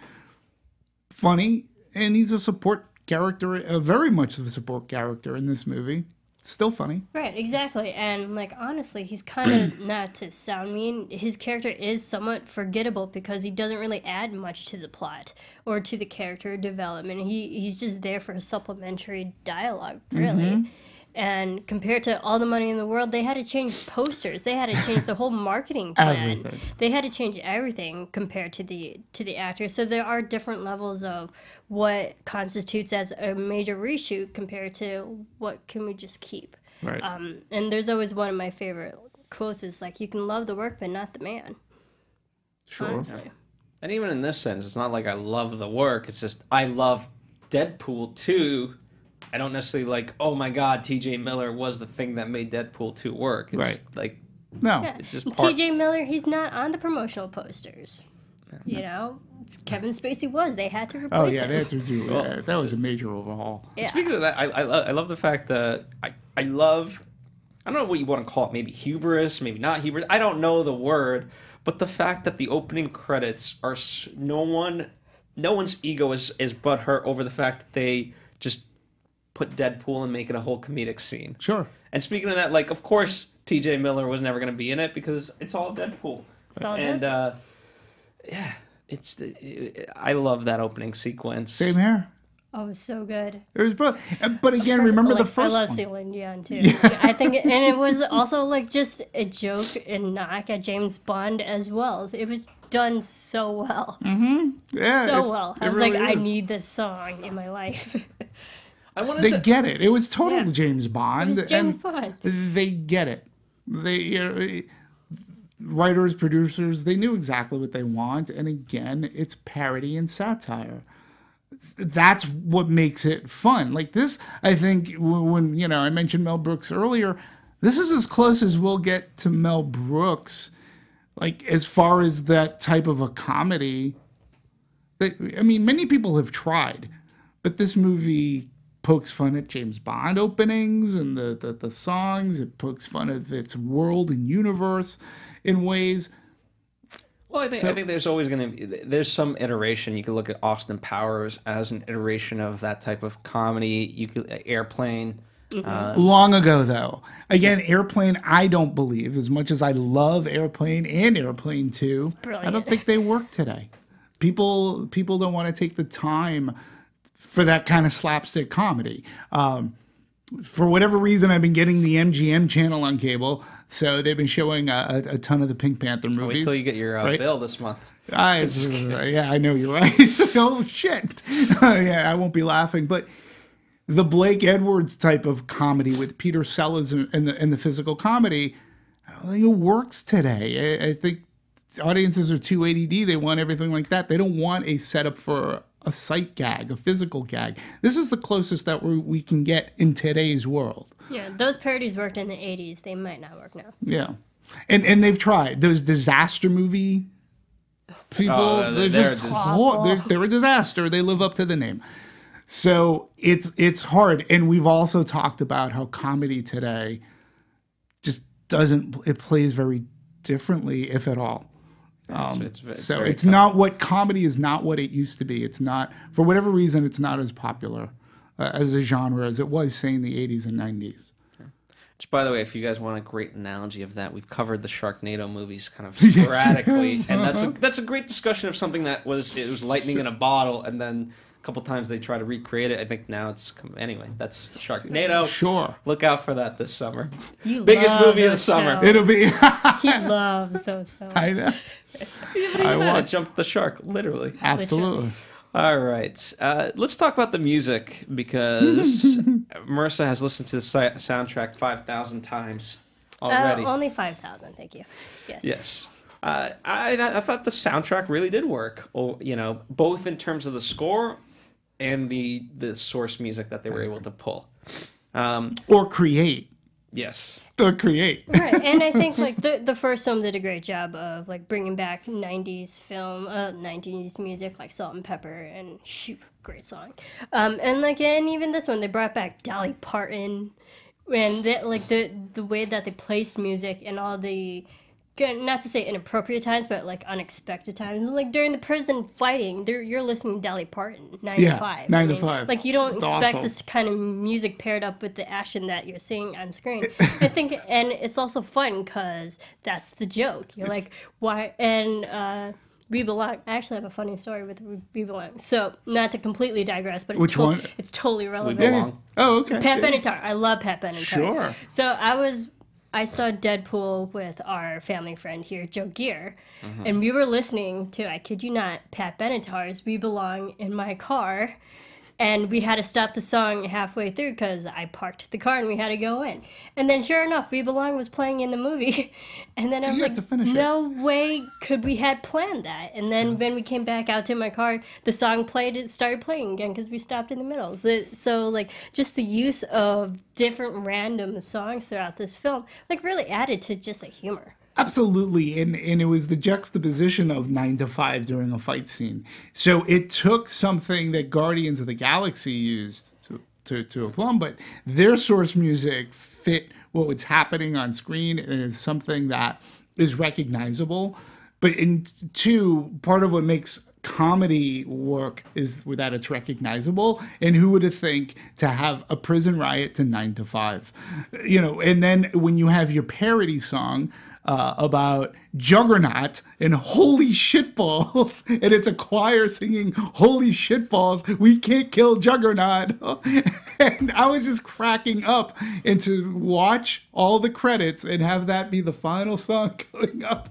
funny, and he's a support character, very much of a support character in this movie. Still funny. Right, exactly. And, like, honestly, he's kind of, not to sound mean, his character is somewhat forgettable because he doesn't really add much to the plot or to the character development. He's just there for supplementary dialogue, really. And compared to All the Money in the World, they had to change posters. They had to change the whole marketing plan. Everything. They had to change everything compared to the actors. So there are different levels of what constitutes as a major reshoot compared to what can we just keep. Right. And there's always one of my favorite quotes is like, you can love the work, but not the man. Sure. Honestly. And even in this sense, it's not like I love the work. It's just I love Deadpool 2. I don't necessarily like, oh my God, T.J. Miller was the thing that made Deadpool 2 work. It's Right. like, No. Yeah. it's just part. T.J. Miller, he's not on the promotional posters. You know, Kevin Spacey was. They had to replace Oh yeah, him. they had to do that. That was a major overhaul. Yeah. Speaking of that, I love the fact that I love, I don't know what you want to call it, maybe hubris, maybe not hubris. I don't know the word, but the fact that the opening credits are no one's ego is butthurt over the fact that they just put Deadpool and make it a whole comedic scene. Sure. And speaking of that, like, of course, T.J. Miller was never going to be in it because it's all Deadpool. It's all and Deadpool. yeah, I love that opening sequence. Same here. Oh, it's so good. It was but again, remember the Like, first I love one. Celine Dion too. I think, and it was also like just a joke and knock at James Bond as well. It was done so well, Yeah, so well. I it was really like, I is. need this song in my life. I wanted They to. get it. It was total Yeah. James Bond. It was James and Bond. They get it. They writers, producers, they knew exactly what they want. And again, it's parody and satire. That's what makes it fun. Like this, I think when I mentioned Mel Brooks earlier, this is as close as we'll get to Mel Brooks, like as far as that type of a comedy. I mean, many people have tried, but this movie pokes fun at James Bond openings and the songs. It pokes fun at its world and universe in ways. Well, I think there's always going to be, there's some iteration. You could look at Austin Powers as an iteration of that type of comedy. You could Airplane. Long ago, though. Again, Airplane, I don't believe, as much as I love Airplane and Airplane 2, I brilliant. don't think they work today. People don't want to take the time for that kind of slapstick comedy. For whatever reason, I've been getting the MGM channel on cable, so they've been showing a ton of the Pink Panther movies. Wait till you get your right? bill this month. Yeah, I know you're right. Oh, shit. Yeah, I won't be laughing. But the Blake Edwards type of comedy with Peter Sellers and the physical comedy, I think it works today. I think audiences are too ADD. They want everything like that. They don't want a setup for a sight gag, a physical gag. This is the closest that we can get in today's world. Yeah, those parodies worked in the 80s. They might not work now. Yeah. And they've tried. Those disaster movie people, they're a disaster. They live up to the name. So it's hard. And we've also talked about how comedy today just it plays very differently, if at all. It's not what comedy is not what it used to be. It's not, for whatever reason, it's not as popular as a genre as it was, say, in the 80s and 90s. Which, by the way, if you guys want a great analogy of that, we've covered the Sharknado movies kind of sporadically, and that's a great discussion of something that was lightning in a bottle, and then a couple times they try to recreate it. I think now it's anyway. That's Sharknado. Sure, look out for that this summer. Biggest movie of the summer. Films. It'll be. He loves those films. I know. I want to jump the shark, literally. Absolutely. All right. Let's talk about the music, because Marisa has listened to the soundtrack 5,000 times already. Only 5,000, thank you. Yes. I thought the soundtrack really did work, both in terms of the score and the source music that they were able to pull. Or create. Yes. Or create. Right, and I think like the first film did a great job of like bringing back 90s film, 90s music like Salt and Pepper, and shoot, great song. And even this one, they brought back Dolly Parton, and the way that they placed music and all the, not to say inappropriate times, but like unexpected times. Like during the prison fighting, you're listening to Dolly Parton, 9 to 5. 9 to 5. Like you don't expect awesome. this kind of music paired up with the action that you're seeing on screen. I think, and it's also fun because that's the joke. You're like, why? And We Belong. I actually have a funny story with We Belong. So not to completely digress, but which one? It's totally relevant. We Belong. Oh, okay. Pat Benatar. I love Pat Benatar. Sure. So I saw Deadpool with our family friend here, Joe Gear, and we were listening to, I kid you not, Pat Benatar's We Belong in my car, and we had to stop the song halfway through because I parked the car and we had to go in. And then sure enough, We Belong was playing in the movie, and then I was like, no way could we had planned that. And then when we came back out to my car, the song started playing again because we stopped in the middle. So like just the use of different random songs throughout this film like really added to just the humor. Absolutely, and it was the juxtaposition of 9 to 5 during a fight scene. So it took something that Guardians of the Galaxy used to a plumb, but their source music fit what was happening on screen and is something that is recognizable. But part of what makes comedy work is that it's recognizable, and who would have think to have a prison riot to 9 to 5, and then when you have your parody song about Juggernaut and holy shitballs, and it's a choir singing holy shitballs, we can't kill Juggernaut. And I was just cracking up, and to watch all the credits and have that be the final song going up,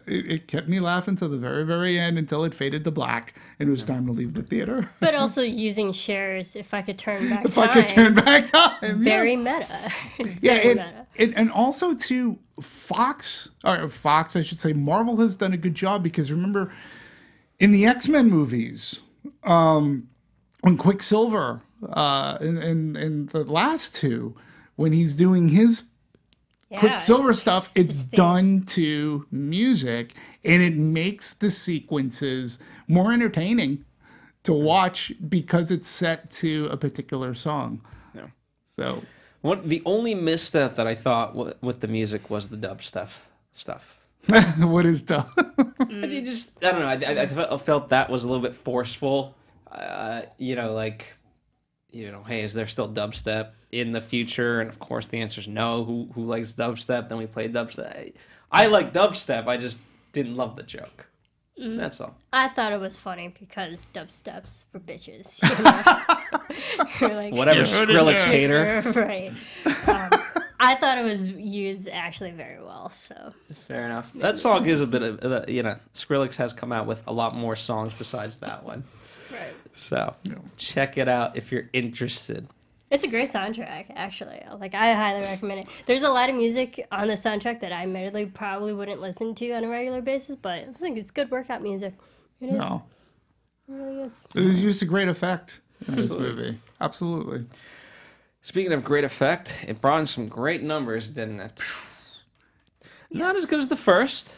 it kept me laughing to the very, very end until it faded to black and it was time to leave the theater. But also using Cher's If I Could Turn Back If Time. I could turn back time. Very meta. Yeah, and also too, Fox, I should say, Marvel has done a good job, because remember in the X-Men movies, when Quicksilver, in the last two, when he's doing his Quicksilver stuff, it's done to music, and it makes the sequences more entertaining to watch because it's set to a particular song. Yeah. So the only misstep that I thought with the music was the dubstep stuff. What is dub? I don't know. I felt that was a little bit forceful. Hey, is there still dubstep in the future? And of course the answer is no. Who likes dubstep? Then we played dubstep. I like dubstep. I just didn't love the joke. That's all. I thought it was funny because dubstep's for bitches. Whatever, Skrillex hater. Right. I thought it was used actually very well. So fair enough. That song is a bit of Skrillex has come out with a lot more songs besides that one. right. So check it out if you're interested. It's a great soundtrack, actually. Like, I highly recommend it. There's a lot of music on the soundtrack that I admittedly probably wouldn't listen to on a regular basis, but I think it's good workout music. It is. No. It really is. It was used to great effect in this movie. Absolutely. Speaking of great effect, it brought in some great numbers, didn't it? Not as good as the first,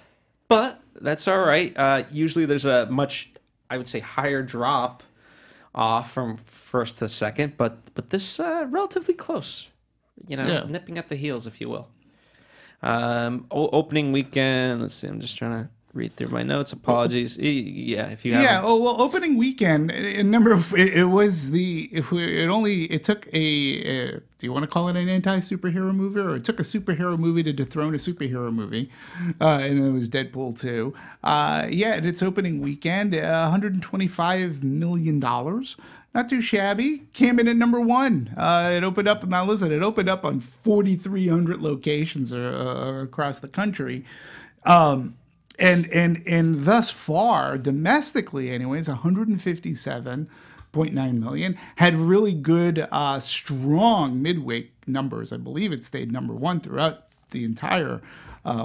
but that's all right. Usually there's a much, I would say, higher drop off from first to second, but this relatively close. Nipping at the heels, if you will. Opening weekend. Let's see. I'm just trying to read through my notes. Apologies. Yeah, if you have. Yeah. Oh well, opening weekend. It took a. Do you want to call it an anti-superhero movie, or it took a superhero movie to dethrone a superhero movie, and it was Deadpool 2. Yeah, in its opening weekend, $125 million. Not too shabby. Came in at number 1. It opened up. Now listen, it opened up on 4,300 locations across the country. And thus far, domestically anyways, 157.9 million. Had really good, strong midweek numbers. I believe it stayed number 1 throughout the entire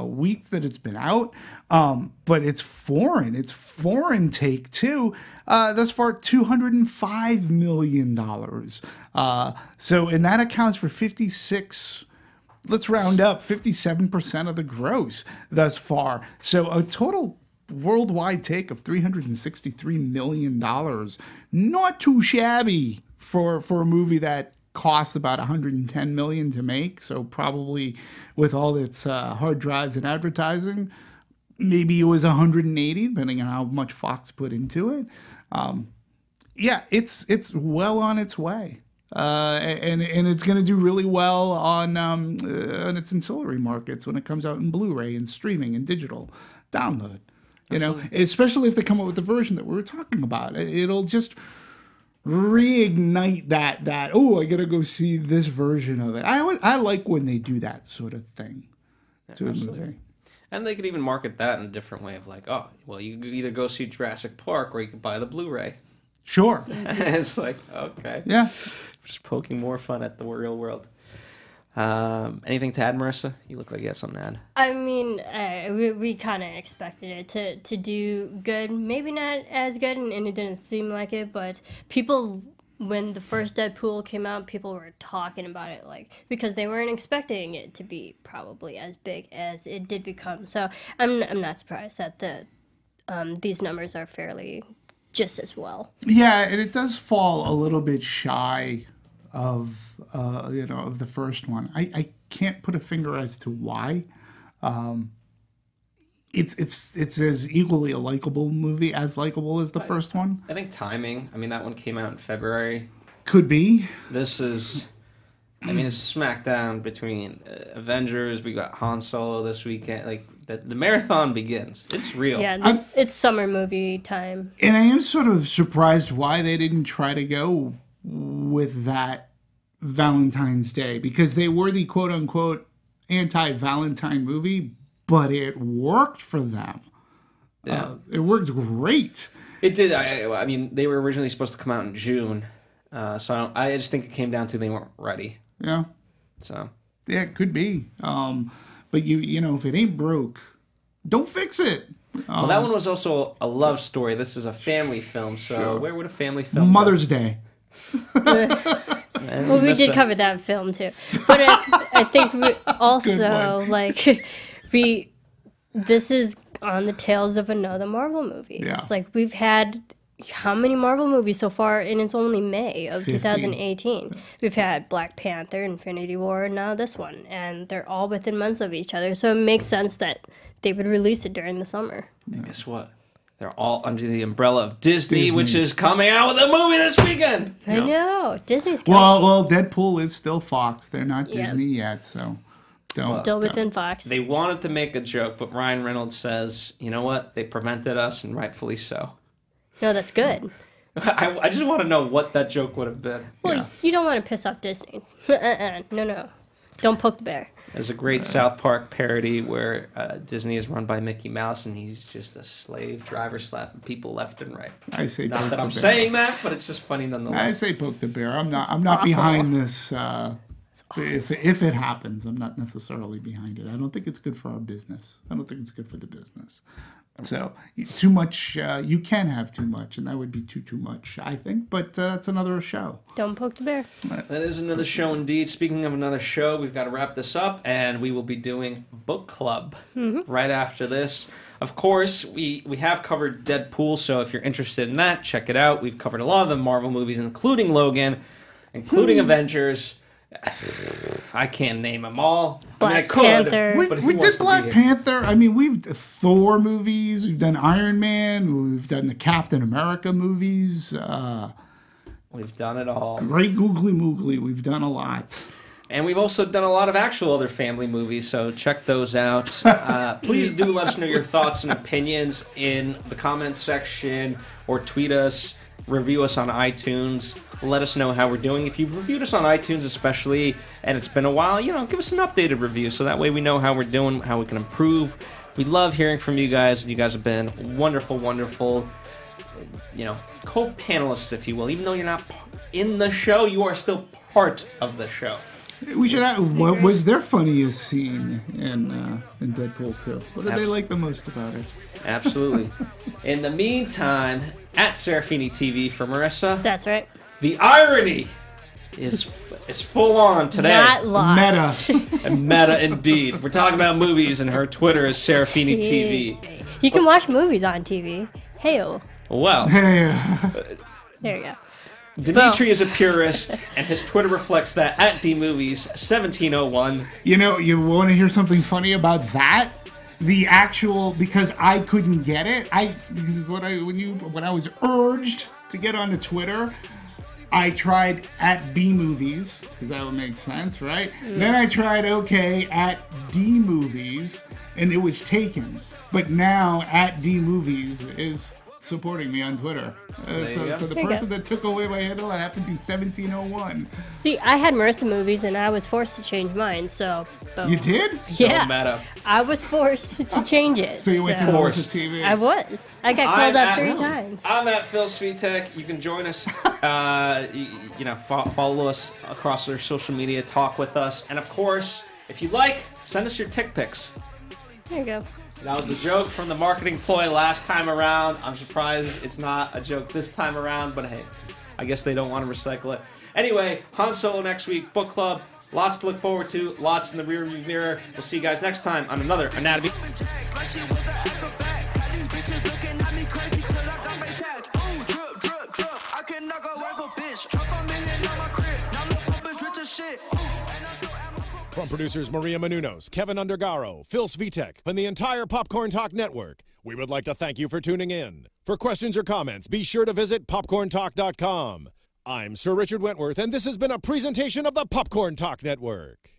week that it's been out. But it's foreign take too. Thus far, $205 million. And that accounts for 56. Let's round up 57% of the gross thus far. So a total worldwide take of $363 million. Not too shabby for a movie that cost about $110 million to make. So probably with all its hard drives and advertising, maybe it was 180, depending on how much Fox put into it. Yeah, it's well on its way. And it's going to do really well on its ancillary markets when it comes out in Blu-ray and streaming and digital download. Especially if they come up with the version that we were talking about. It'll just reignite that I got to go see this version of it. I like when they do that sort of thing to a movie. And they could even market that in a different way of like, oh, well, you could either go see Jurassic Park or you could buy the Blu-ray. Sure. It's like, okay. Yeah. Just poking more fun at the real world. Anything to add, Marisa? You look like you had something to add. I mean, we kind of expected it to do good. Maybe not as good, and it didn't seem like it, but people, when the first Deadpool came out, people were talking about it, like, because they weren't expecting it to be probably as big as it did become. So I'm not surprised that these numbers are fairly just as well. Yeah, and it does fall a little bit shy of of the first one. I can't put a finger as to why. It's as equally a likable movie as likable as the first one. I think timing. I mean, that one came out in February. Could be. This is, I mean, it's smack down between Avengers. We got Han Solo this weekend. Like the marathon begins. It's real. Yeah, it's summer movie time. And I am sort of surprised why they didn't try to go with that Valentine's Day, because they were the quote unquote anti-Valentine movie, but it worked for them. Yeah. It worked great. It did. I mean, they were originally supposed to come out in June, so I just think it came down to they weren't ready. Yeah. So. Yeah, it could be. But you know, if it ain't broke, don't fix it. Well, that one was also a love story. This is a family film, so sure. Where would a family film Mother's go? Day. Well, we did cover that film too, but I think we also this is on the tails of another Marvel movie. Yeah. It's like we've had how many Marvel movies so far, and it's only May of 2018. We've had Black Panther, Infinity War, and now this one, and they're all within months of each other, so it makes sense that they would release it during the summer. And guess what? They're all under the umbrella of Disney, which is coming out with a movie this weekend. I know. Disney's coming. Well, Deadpool is still Fox. They're not Disney yet, so still within Fox. They wanted to make a joke, but Ryan Reynolds says, you know what? They prevented us, and rightfully so. No, that's good. I just want to know what that joke would have been. Well, you don't want to piss off Disney. No. Don't poke the bear. There's a great South Park parody where Disney is run by Mickey Mouse, and he's just a slave driver slapping people left and right. I say Not poke that the I'm bear. saying that, but it's just funny I nonetheless. say poke the bear. I'm not behind this. If it happens, I'm not necessarily behind it. I don't think it's good for our business. I don't think it's good for the business. So too much, you can have too much, and that would be too much, I think. But that's another show. Don't poke the bear. That is another show indeed. Speaking of another show, we've got to wrap this up, and we will be doing book club right after this. Of course, we have covered Deadpool, so if you're interested in that, check it out. We've covered a lot of the Marvel movies, including Logan, including Avengers. I can't name them all. I Black Panther. but who We wants did to be Black here? Panther. I mean, we've Thor movies. We've done Iron Man. We've done the Captain America movies. We've done it all. Great Googly Moogly. We've done a lot. And we've also done a lot of actual other family movies, so check those out. Please do let us know your thoughts and opinions in the comments section, or tweet us, review us on iTunes. Let us know how we're doing. If you've reviewed us on iTunes especially, and it's been a while, give us an updated review, so that way we know how we're doing, how we can improve. We love hearing from you guys. You guys have been wonderful, wonderful, co-panelists, if you will. Even though you're not in the show, you are still part of the show. We should ask, what was their funniest scene in Deadpool 2? What did they like the most about it? Absolutely. In the meantime, at Serafini TV for Marissa, That's right. the irony is full on today. Not lost. Meta. Meta indeed. We're talking about movies, and her Twitter is Serafini TV. You can watch movies on TV. Hey-o. Well, Hey, There you go. Demetri is a purist, and his Twitter reflects that at DMovies1701. you want to hear something funny about that? The actual, because I couldn't get it. This is when I was urged to get onto Twitter, I tried at B Movies, because that would make sense, right? Then I tried at D Movies, and it was taken. But now at D Movies is supporting me on Twitter. So the There you person go. that took away my handle, I have to do 1701. See, I had Marisa movies, and I was forced to change mine, so... boom. You did? Yeah. Meta. I was forced to change it. So you went to Forced. Marisa TV. I was. I got called up 3 times. I'm at Phil Svitek. You can join us. Follow us across our social media. Talk with us, and of course, if you like, send us your tick pics. There you go. That was the joke from the marketing ploy last time around. I'm surprised it's not a joke this time around, but hey, I guess they don't want to recycle it. Anyway, Han Solo next week, book club. Lots to look forward to. Lots in the rearview mirror. We'll see you guys next time on another Anatomy. From producers Maria Menounos, Kevin Undergaro, Phil Svitek, and the entire Popcorn Talk Network, we would like to thank you for tuning in. For questions or comments, be sure to visit popcorntalk.com. I'm Sir Richard Wentworth, and this has been a presentation of the Popcorn Talk Network.